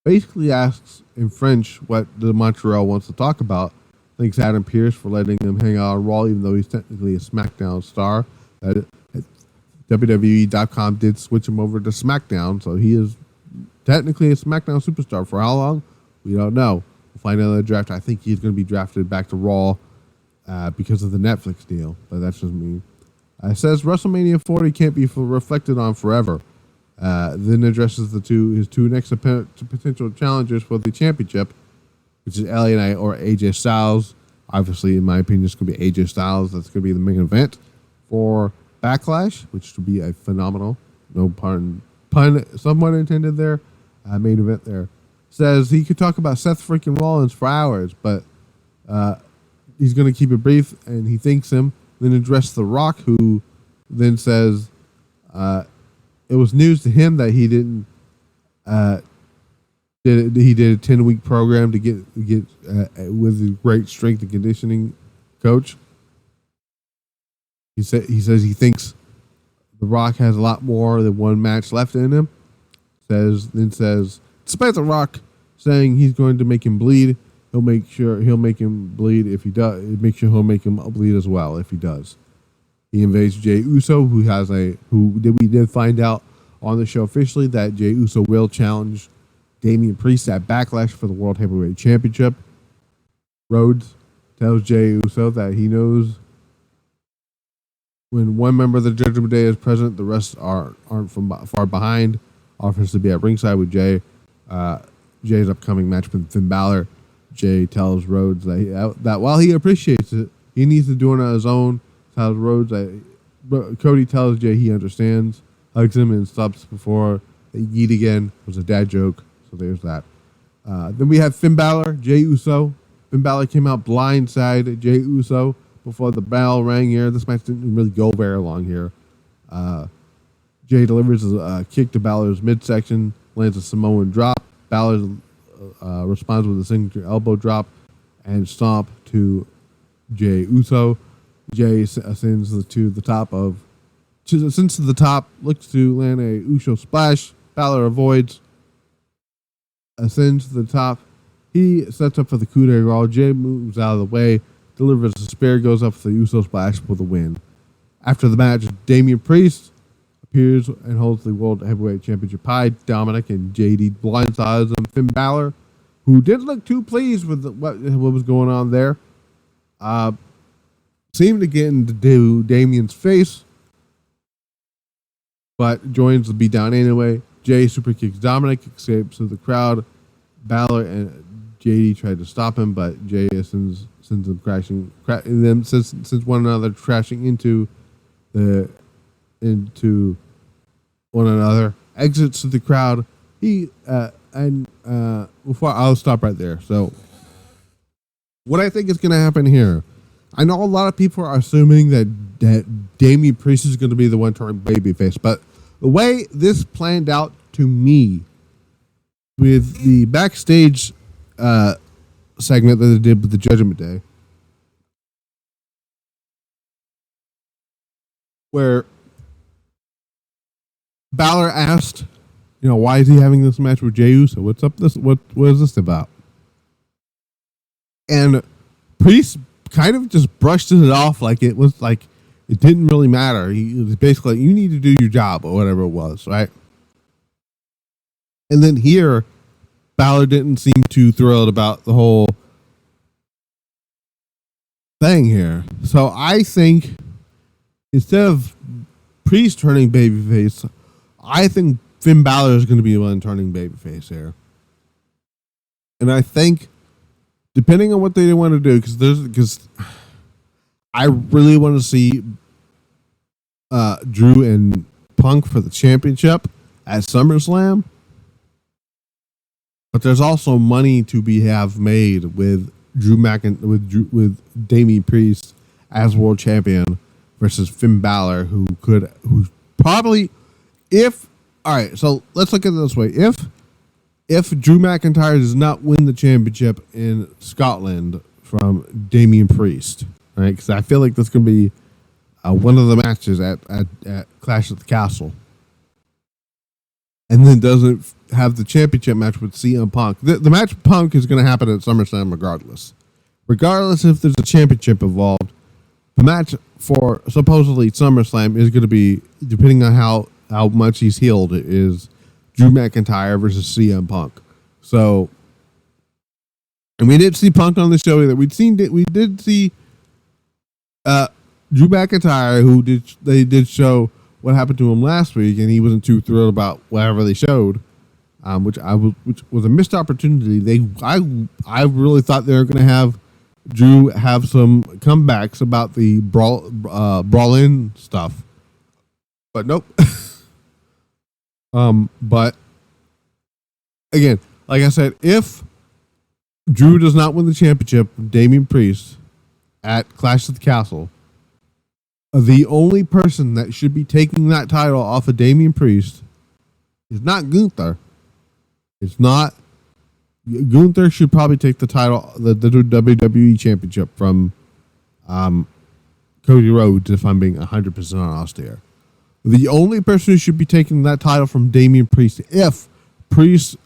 A: basically asks in French what the Montreal wants to talk about. Thanks Adam Pearce for letting him hang out on Raw, even though he's technically a SmackDown star. WWE.com did switch him over to SmackDown, so he is technically a SmackDown superstar. For how long? We don't know. We'll find out in the draft. I think he's going to be drafted back to Raw because of the Netflix deal, but that's just me. It says WrestleMania 40 can't be reflected on forever. Then addresses his two next potential challengers for the championship, which is LA Knight or AJ Styles. Obviously, in my opinion, it's going to be AJ Styles. That's going to be the main event for Backlash, which would be a phenomenal, no pun somewhat intended there, main event there. Says he could talk about Seth freaking Rollins for hours, but he's going to keep it brief, and he thanks him. Then address The Rock, who then says it was news to him that he didn't he did a 10-week program to get with a great strength and conditioning coach. He says he thinks The Rock has a lot more than one match left in him. Says despite The Rock saying he's going to make him bleed, he'll make him bleed if he does. Make sure he'll make him bleed as well if he does. He invades Jey Uso, we did find out on the show officially that Jey Uso will challenge Damian Priest at Backlash for the World Heavyweight Championship. Rhodes tells Jey Uso that he knows when one member of the Judgment Day is present, the rest aren't from far behind. Offers to be at ringside with Jey. Jey's upcoming match with Finn Balor. Jey tells Rhodes that while he appreciates it, he needs to do it on his own. Tells Rhodes Cody tells Jey he understands, hugs him, and stops before they eat again. It was a dad joke, so there's that. Then we have Finn Balor, Jey Uso. Finn Balor came out blindside Jey Uso before the bell rang here. This match didn't really go very long here. Jey delivers a kick to Balor's midsection, lands a Samoan drop. Balor responds with a signature elbow drop and stomp to Jey Uso. Jey ascends to the top, looks to land a Uso splash. Balor avoids, ascends to the top. He sets up for the coup de grace. Jey moves out of the way, delivers a spear, goes up for the Uso splash for the win. After the match, Damian Priest appears and holds the World Heavyweight Championship high. Dominic and JD blindsides him. Finn Balor, who didn't look too pleased with what was going on there, seemed to get into Damian's face, but joins the beatdown anyway. Jey super kicks Dominic, escapes to the crowd. Balor and JD tried to stop him, but Jey sends them crashing, sends one another crashing into one another. Exits to the crowd. Before I'll stop right there. So, what I think is going to happen here, I know a lot of people are assuming that Damian Priest is going to be the one turning babyface, but the way this planned out to me with the backstage segment that they did with the Judgment Day, where Balor asked, why is he having this match with Jey Uso? What's up? What is this about? And Priest kind of just brushed it off like it was like it didn't really matter. He was basically, you need to do your job or whatever it was, right? And then here, Balor didn't seem too thrilled about the whole thing here. So I think instead of Priest turning babyface, I think Finn Balor is going to be the one turning babyface here. And I think, depending on what they want to do, because I really want to see Drew and Punk for the championship at SummerSlam. But there's also money to be made with with Damian Priest as world champion versus Finn Balor, who probably, all right, so let's look at it this way. If Drew McIntyre does not win the championship in Scotland from Damian Priest, right? Because I feel like that's going to be one of the matches at Clash at the Castle, and then doesn't have the championship match with CM Punk. The match with Punk is going to happen at SummerSlam regardless. Regardless if there's a championship involved, the match for supposedly SummerSlam is going to be, depending on how much he's healed, is Drew McIntyre versus CM Punk. So, and we did see Punk on the show either. We did see Drew McIntyre, they did show what happened to him last week, and he wasn't too thrilled about whatever they showed, which was a missed opportunity. I really thought they were going to have Drew have some comebacks about the brawl-in stuff, but nope. But again, like I said, if Drew does not win the championship, Damian Priest at Clash at the Castle, the only person that should be taking that title off of Damian Priest is not Gunther. It's not. Gunther should probably take the title, the WWE Championship from Cody Rhodes, if I'm being 100% honest here. The only person who should be taking that title from Damian Priest, if Priest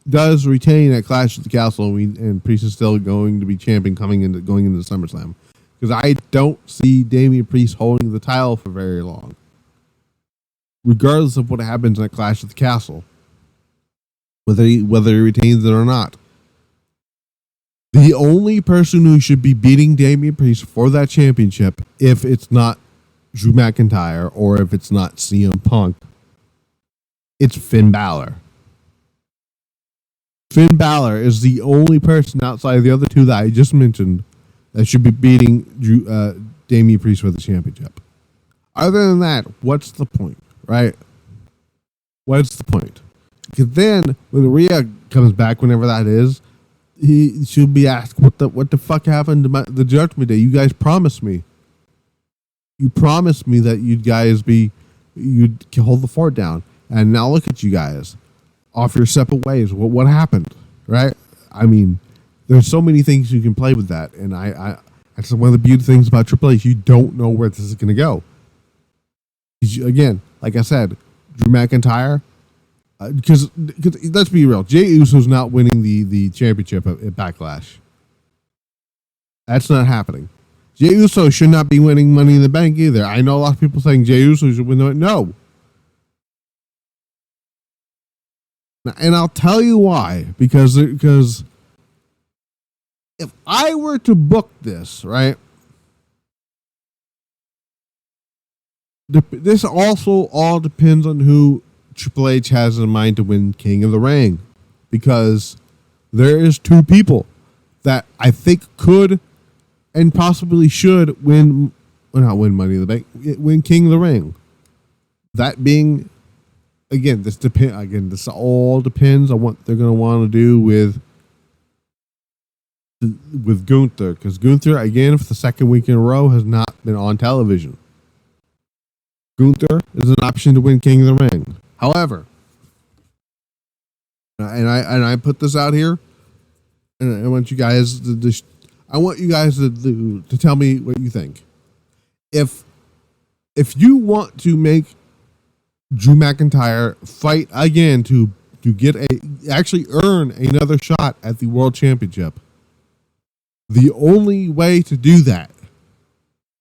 A: does retain at Clash at the Castle, and Priest is still going to be champion going into SummerSlam, because I don't see Damian Priest holding the title for very long, regardless of what happens at Clash at the Castle, whether he retains it or not. The only person who should be beating Damian Priest for that championship, if it's not Drew McIntyre or if it's not CM Punk, it's Finn Balor. Finn Balor is the only person outside of the other two that I just mentioned that should be beating Damian Priest for the championship. Other than that, what's the point, right? What's the point? Because then, when Rhea comes back, whenever that is, he should be asked, what the fuck happened to the Judgment Day? You guys promised me. You promised me that you'd hold the fort down. And now look at you guys. Off your separate ways. What happened, right? I mean, there's so many things you can play with that. And that's one of the beautiful things about Triple H. You don't know where this is going to go. Again, like I said, Drew McIntyre, because let's be real, Jey Uso's not winning the championship at Backlash. That's not happening. Jey Uso should not be winning Money in the Bank either. I know a lot of people saying Jey Uso should win it. No. And I'll tell you why. Because if I were to book this, right, this also all depends on who Triple H has in mind to win King of the Ring, because there is two people that I think could and possibly should win, or not win Money in the Bank, win King of the Ring. That being, again, this all depends on what they're going to want to do with Gunther, because Gunther, again, for the second week in a row, has not been on television. Gunther is an option to win King of the Ring. However, and I put this out here, and I want you guys to tell me what you think. If you want to make Drew McIntyre fight again to actually earn another shot at the World Championship, The only way to do that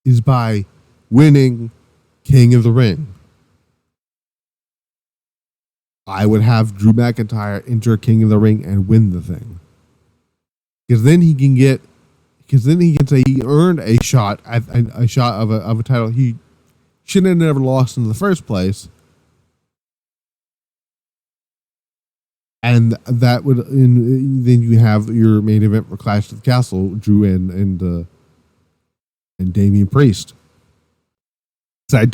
A: is by winning King of the Ring. I would have Drew McIntyre enter King of the Ring and win the thing. Because then he can say he earned a shot at a shot of a title he should have never lost in the first place. And that would, then you have your main event for Clash of the Castle, Drew and Damian Priest. So I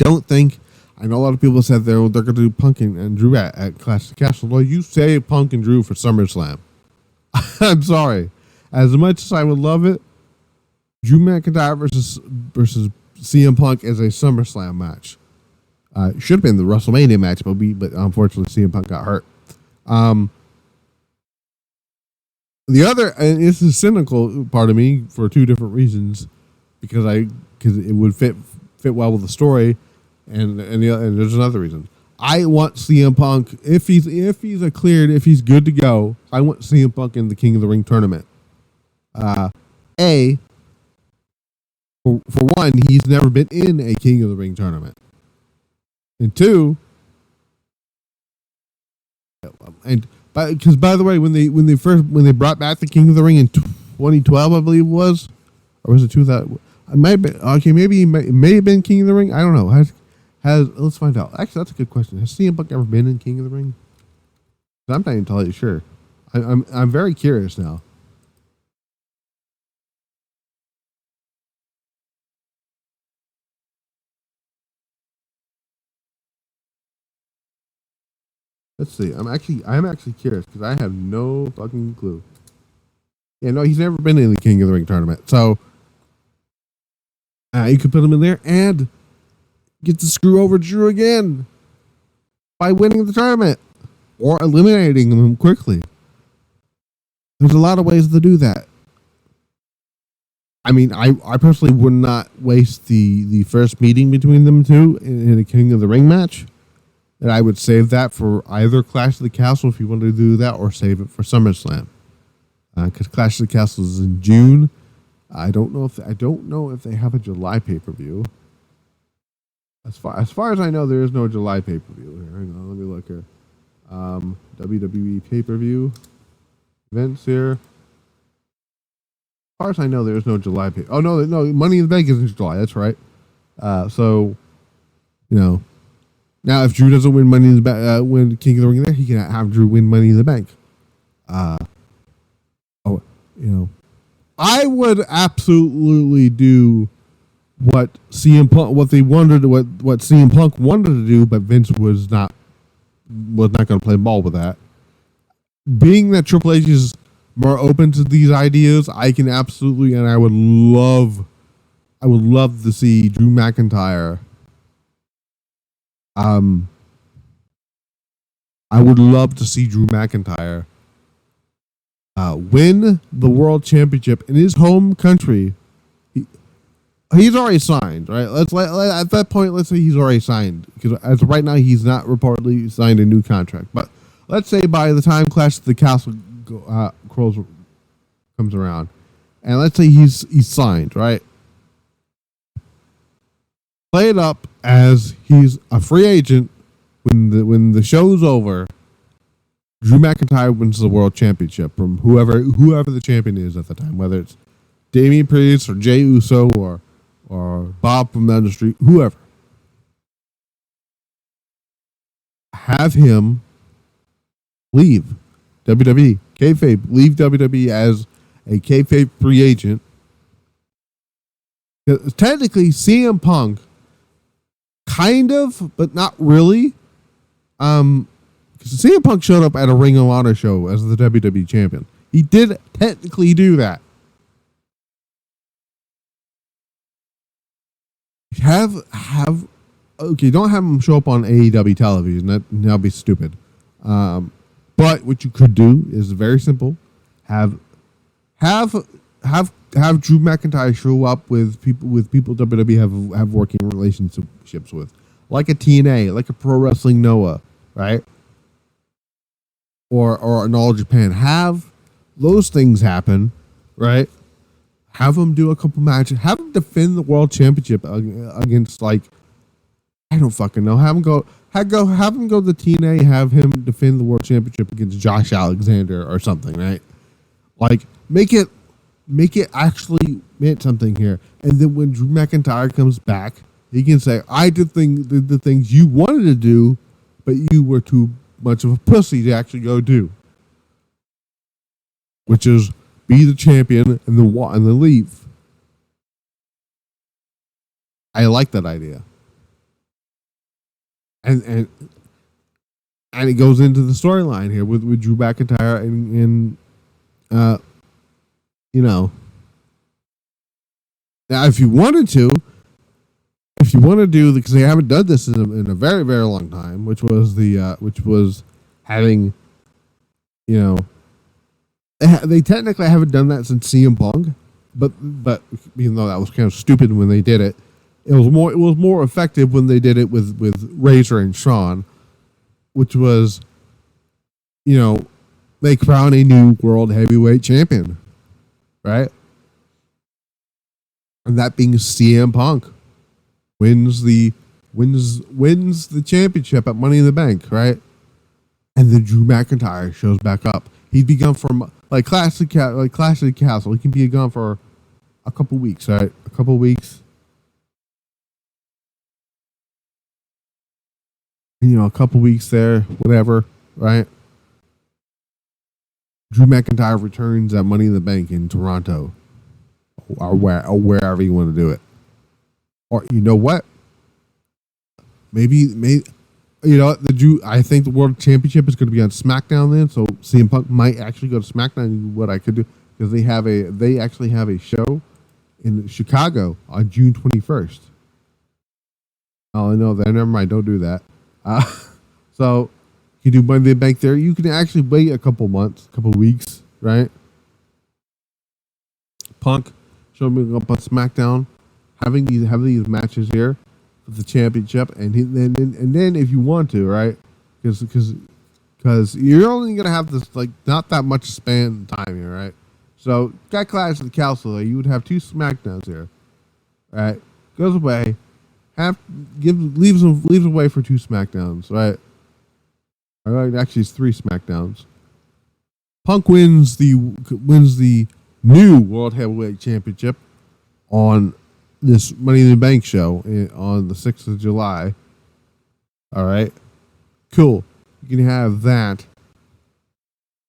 A: know a lot of people said they're going to do Punk and Drew at Clash of the Castle. Well, you say Punk and Drew for SummerSlam. I'm sorry. As much as I would love it, Drew McIntyre versus CM Punk as a SummerSlam match. Should have been the WrestleMania match, but unfortunately CM Punk got hurt. The other, and this is cynical part of me for two different reasons, because it would fit well with the story, and there's another reason. I want CM Punk if he's good to go. I want CM Punk in the King of the Ring tournament. For one, he's never been in a King of the Ring tournament, and two, because by the way, when they brought back the King of the Ring in 2012, I believe it was, or was it 2000? It might have been, okay, maybe it may have been King of the Ring. I don't know. Let's find out. Actually, that's a good question. Has CM Punk ever been in King of the Ring? I'm not entirely sure. I'm very curious now. Let's see. I'm actually curious because I have no fucking clue. Yeah, no, he's never been in the King of the Ring tournament. So you could put him in there and get to screw over Drew again by winning the tournament or eliminating him quickly. There's a lot of ways to do that. I mean, I personally would not waste the first meeting between them two in a King of the Ring match. And I would save that for either Clash of the Castle if you wanted to do that, or save it for SummerSlam. Because Clash of the Castle is in June. I don't know if they have a July pay-per-view. As far as I know, there is no July pay-per-view here. Hang on, let me look here. WWE pay-per-view events here. As far as I know, there is no July pay. Oh no, Money in the Bank is in July. That's right. So, you know. Now, if Drew doesn't win Money in the Bank, win King of the Ring there, he can have Drew win Money in the Bank. I would absolutely do what CM Punk, what CM Punk wanted to do, but Vince was not going to play ball with that. Being that Triple H is more open to these ideas, I can absolutely, and I would love to see Drew McIntyre. I would love to see Drew McIntyre win the World Championship in his home country. He's already signed, right? At that point, let's say he's already signed, because as of right now, he's not reportedly signed a new contract. But let's say by the time Clash of the Castle comes around, and let's say he's signed, right? Play it up as he's a free agent. When the show's over, Drew McIntyre wins the World Championship from whoever the champion is at the time, whether it's Damian Priest or Jey Uso or Bob from down the street, whoever. Have him leave WWE, kayfabe, leave WWE as a kayfabe free agent. Technically, CM Punk, kind of, but not really. Because CM Punk showed up at a Ring of Honor show as the WWE champion. He did technically do that. Okay, don't have him show up on AEW television. That'd be stupid. But what you could do is very simple. Have Drew McIntyre show up with people WWE have working relationships with, like a TNA, like a Pro Wrestling Noah, right? Or an All Japan. Have those things happen, right? Have him do a couple matches. Have him defend the world championship against, like, I don't fucking know. Have him go. Have him go to TNA. Have him defend the world championship against Josh Alexander or something, right? Like, make it actually meant something here. And then when Drew McIntyre comes back, he can say, "I did the things you wanted to do, but you were too much of a pussy to actually go do," which is be the champion and then leave. I like that idea. And it goes into the storyline here with Drew McIntyre and you know, now if you want to do, because they haven't done this in a very, very long time, which was having, you know, they technically haven't done that since CM Punk, but even though that was kind of stupid when they did it, it was more effective when they did it with Razor and Shawn, which was, you know, they crown a new world heavyweight champion, right? And that being CM Punk wins the championship at Money in the Bank, right? And then Drew McIntyre shows back up. He'd be gone from Classic Castle. He can be gone for a couple weeks, right? A couple weeks. You know, a couple weeks there, whatever, right? Drew McIntyre returns at Money in the Bank in Toronto, or wherever you want to do it. Or you know what? Maybe you know I think the World Championship is going to be on SmackDown then, so CM Punk might actually go to SmackDown and do what I could do, because they actually have a show in Chicago on June 21st. Oh, I know that. Never mind. Don't do that. So you do Money in the Bank there. You can actually wait a couple months, couple weeks, right? Punk showing up on SmackDown, having these matches here for the championship, and then if you want to, right? Because you're only gonna have this not that much span time here, right? So got Clash of the Castle, you would have 2 SmackDowns here, right? Goes away. Leaves away for 2 SmackDowns, right? All right, actually, it's 3 SmackDowns. Punk wins the new World Heavyweight Championship on this Money in the Bank show on the 6th of July. All right, cool. You can have that.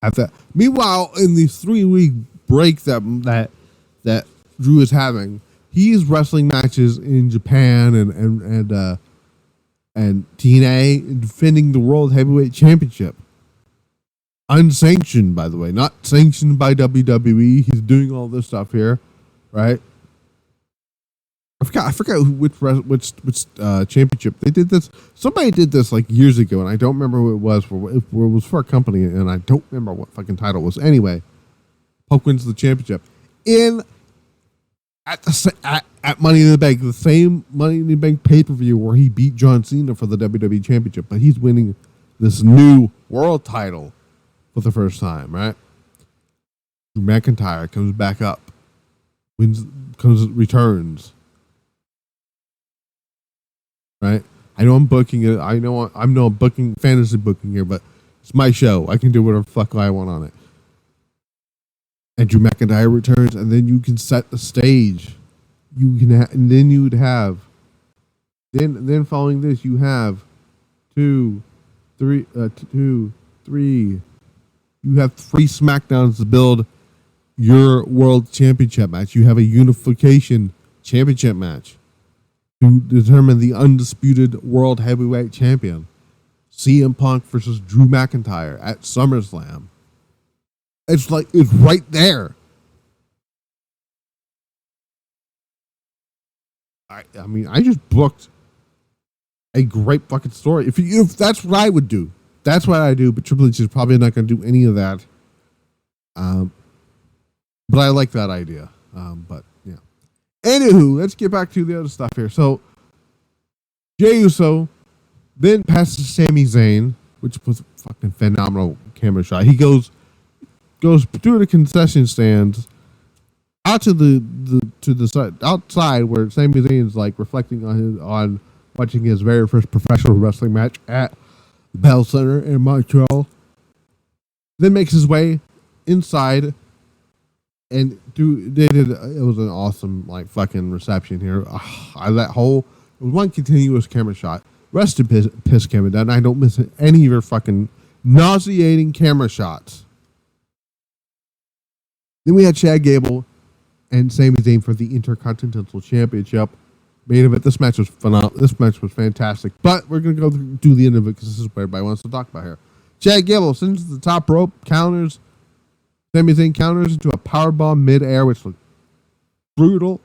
A: At that. Meanwhile, in the 3-week break that Drew is having, he's wrestling matches in Japan and TNA, defending the World Heavyweight Championship. Unsanctioned, by the way, not sanctioned by WWE. He's doing all this stuff here, right? I forgot which championship they did this. Somebody did this years ago, and I don't remember who it was for. It was for a company, and I don't remember what fucking title it was. Anyway, Punk wins the championship at Money in the Bank, the same Money in the Bank pay-per-view where he beat John Cena for the WWE Championship, but he's winning this new world title for the first time, right? Drew McIntyre comes back up, returns, right? I know I'm booking it. I know I'm booking fantasy booking here, but it's my show. I can do whatever the fuck I want on it. And Drew McIntyre returns, and then you can set the stage. And then you would have. Then following this, you have 2, 3. You have 3 SmackDowns to build your World Championship match. You have a Unification Championship match to determine the undisputed World Heavyweight Champion. CM Punk versus Drew McIntyre at SummerSlam. It's right there. I mean, I just booked a great fucking story. If that's what I would do, that's what I do. But Triple H is probably not going to do any of that. But I like that idea. But yeah. Anywho, let's get back to the other stuff here. So Jey Uso then passes Sami Zayn, which was a fucking phenomenal camera shot. He goes to the concession stands out to the side outside where Sami Zayn is like reflecting on watching his very first professional wrestling match at the Bell Center in Montreal. Then makes his way inside, and it was an awesome like fucking reception here. That whole it was one continuous camera shot. Rest in piss, Kevin Dunn. I don't miss any of your fucking nauseating camera shots. Then we had Chad Gable and Sami Zayn for the Intercontinental Championship. Main event. This match was phenomenal. This match was fantastic. But we're going to go do the end of it because this is what everybody wants to talk about here. Chad Gable sends to the top rope, counters. Sami Zayn counters into a powerbomb mid-air, which looked brutal.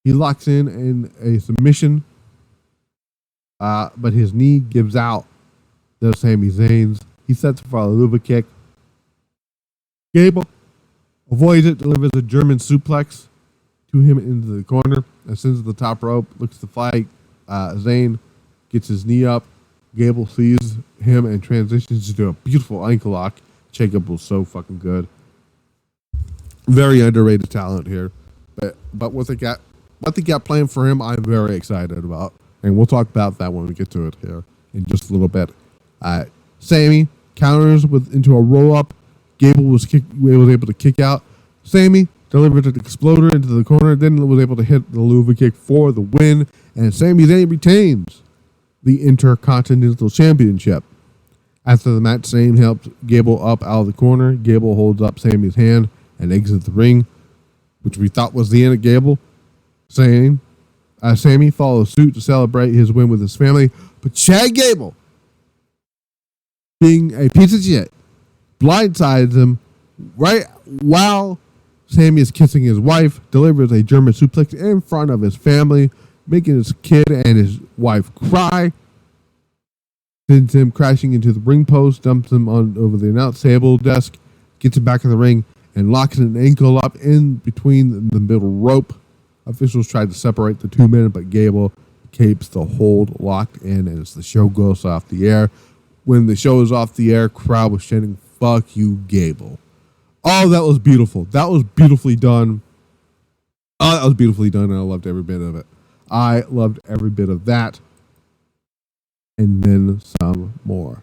A: He locks in a submission. But his knee gives out to Sami Zayn's. He sets for a luva kick. Gable avoids it, delivers a German suplex to him into the corner, ascends to the top rope, looks to fight. Zayn gets his knee up. Gable sees him and transitions into a beautiful ankle lock. Chad Gable was so fucking good. Very underrated talent here. But what they got planned for him, I'm very excited about. And we'll talk about that when we get to it here in just a little bit. Sami counters into a roll-up. Gable was able to kick out. Sami delivered an exploder into the corner, then was able to hit the luva kick for the win. And Sami Zayn retains the Intercontinental Championship. After the match, Zayn helped Gable up out of the corner. Gable holds up Sami's hand and exits the ring, which we thought was the end of Gable. Sami follows suit to celebrate his win with his family, but Chad Gable, being a piece of shit, blindsides him right while Sami is kissing his wife, delivers a German suplex in front of his family, making his kid and his wife cry, sends him crashing into the ring post, dumps him over the announce table desk, gets him back in the ring, and locks an ankle up in between the middle rope. Officials tried to separate the two men, but Gable keeps the hold locked in, and as the show goes off the air. When the show is off the air, crowd was chanting, "Fuck you, Gable." Oh, that was beautiful. That was beautifully done. Oh, that was beautifully done, and I loved every bit of it. I loved every bit of that. And then some more.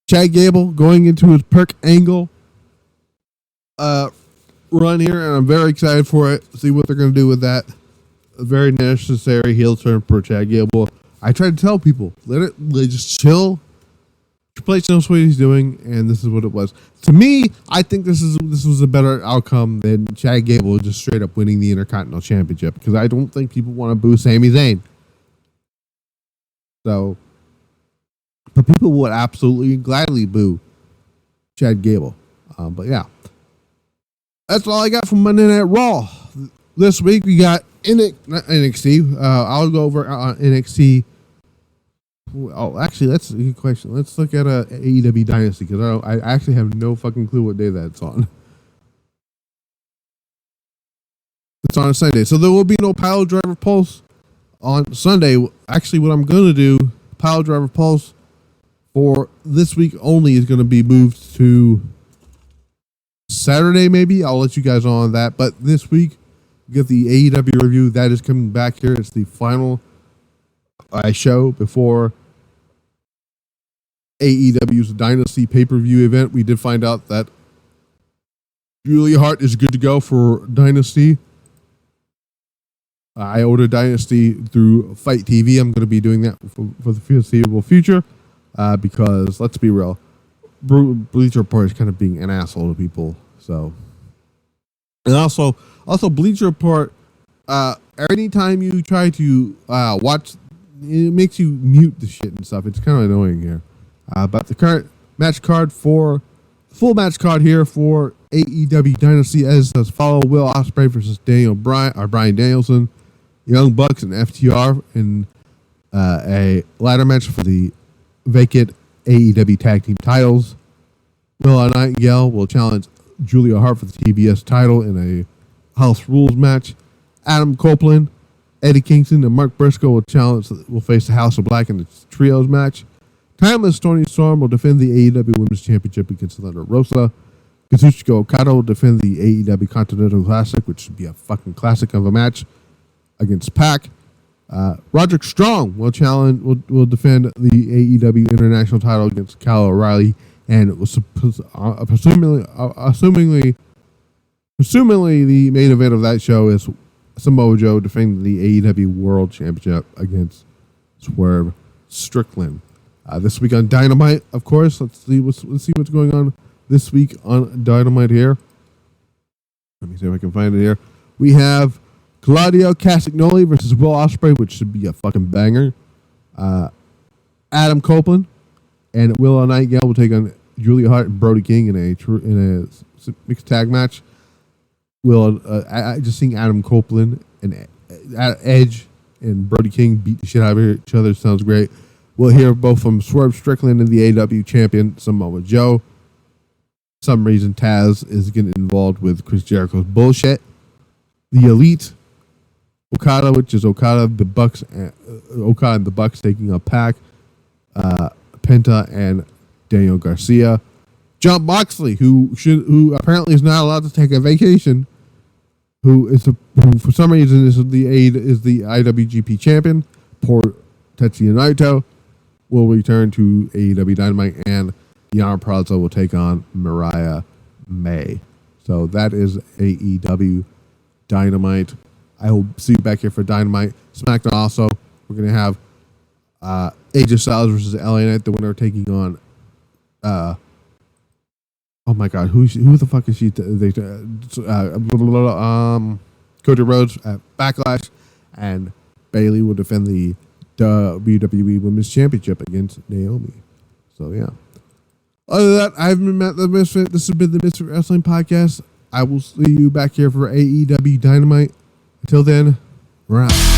A: Chad Gable going into his perk angle run here, and I'm very excited for it. See what they're going to do with that. A very necessary heel turn for Chad Gable. I try to tell people, let just chill. Triple H knows what he's doing, and this is what it was. To me, I think this was a better outcome than Chad Gable just straight up winning the Intercontinental Championship, because I don't think people want to boo Sami Zayn. So, but people would absolutely gladly boo Chad Gable. But yeah. That's all I got from Monday Night Raw. This week we got NXT. I'll go over NXT. Oh, actually, that's a good question. Let's look at AEW Dynasty, because I actually have no fucking clue what day that's on. It's on a Sunday, so there will be no Pile Driver Pulse on Sunday. Actually, what I'm going to do, Pile Driver Pulse for this week only is going to be moved to Saturday, maybe. I'll let you guys on that. But this week, we get the AEW review. That is coming back here. It's the final show before AEW's Dynasty pay-per-view event. We did find out that Julia Hart is good to go for Dynasty. I ordered Dynasty through Fight TV. I'm going to be doing that for the foreseeable future because, let's be real, Bleacher Report is kind of being an asshole to people. So, and also Bleacher Report. Anytime you try to watch, it makes you mute the shit and stuff. It's kind of annoying here. But the current match card full match card here for AEW Dynasty as follow: Will Ospreay versus Bryan Danielson, Young Bucks and FTR in a ladder match for the vacant AEW tag team titles. Will Nightingale will challenge Julia Hart for the TBS title in a House Rules match. Adam Copeland, Eddie Kingston, and Mark Briscoe will face the House of Black in the trios match. Timeless Tony Storm will defend the AEW Women's Championship against Thunder Rosa. Kazuchika Okada will defend the AEW Continental Classic, which should be a fucking classic of a match, against Pac. Roderick Strong will defend the AEW International title against Kyle O'Reilly, and was presumably the main event of that show is Samoa Joe defending the AEW World Championship against Swerve Strickland. This week on Dynamite, of course, let's see what's going on this week on Dynamite here. Let me see if I can find it here. We have Claudio Castagnoli versus Will Ospreay, which should be a fucking banger. Adam Copeland and Willow Nightingale will take on Julia Hart and Brody King in a mixed tag match. Just seeing Adam Copeland and Edge and Brody King beat the shit out of each other sounds great. We'll hear both from Swerve Strickland and the AEW champion Samoa Joe. For some reason, Taz is getting involved with Chris Jericho's bullshit. The Elite, Okada, which is Okada and the Bucks taking up Pac, Penta, and Daniel Garcia. Jon Moxley, who apparently is not allowed to take a vacation, who for some reason is the IWGP champion. Poor Tetsuya Naito will return to AEW Dynamite, and Deonna Purrazzo will take on Mariah May. So that is AEW Dynamite. I will see you back here for Dynamite. SmackDown also, we're going to have AJ Styles versus LA Knight, the winner taking on oh my God, who the fuck is she? Cody Rhodes at Backlash, and Bayley will defend the WWE Women's Championship against Naomi. So yeah. Other than that, I've been Matt the Misfit. This has been the Misfit Wrestling Podcast. I will see you back here for AEW Dynamite. Until then, we're out.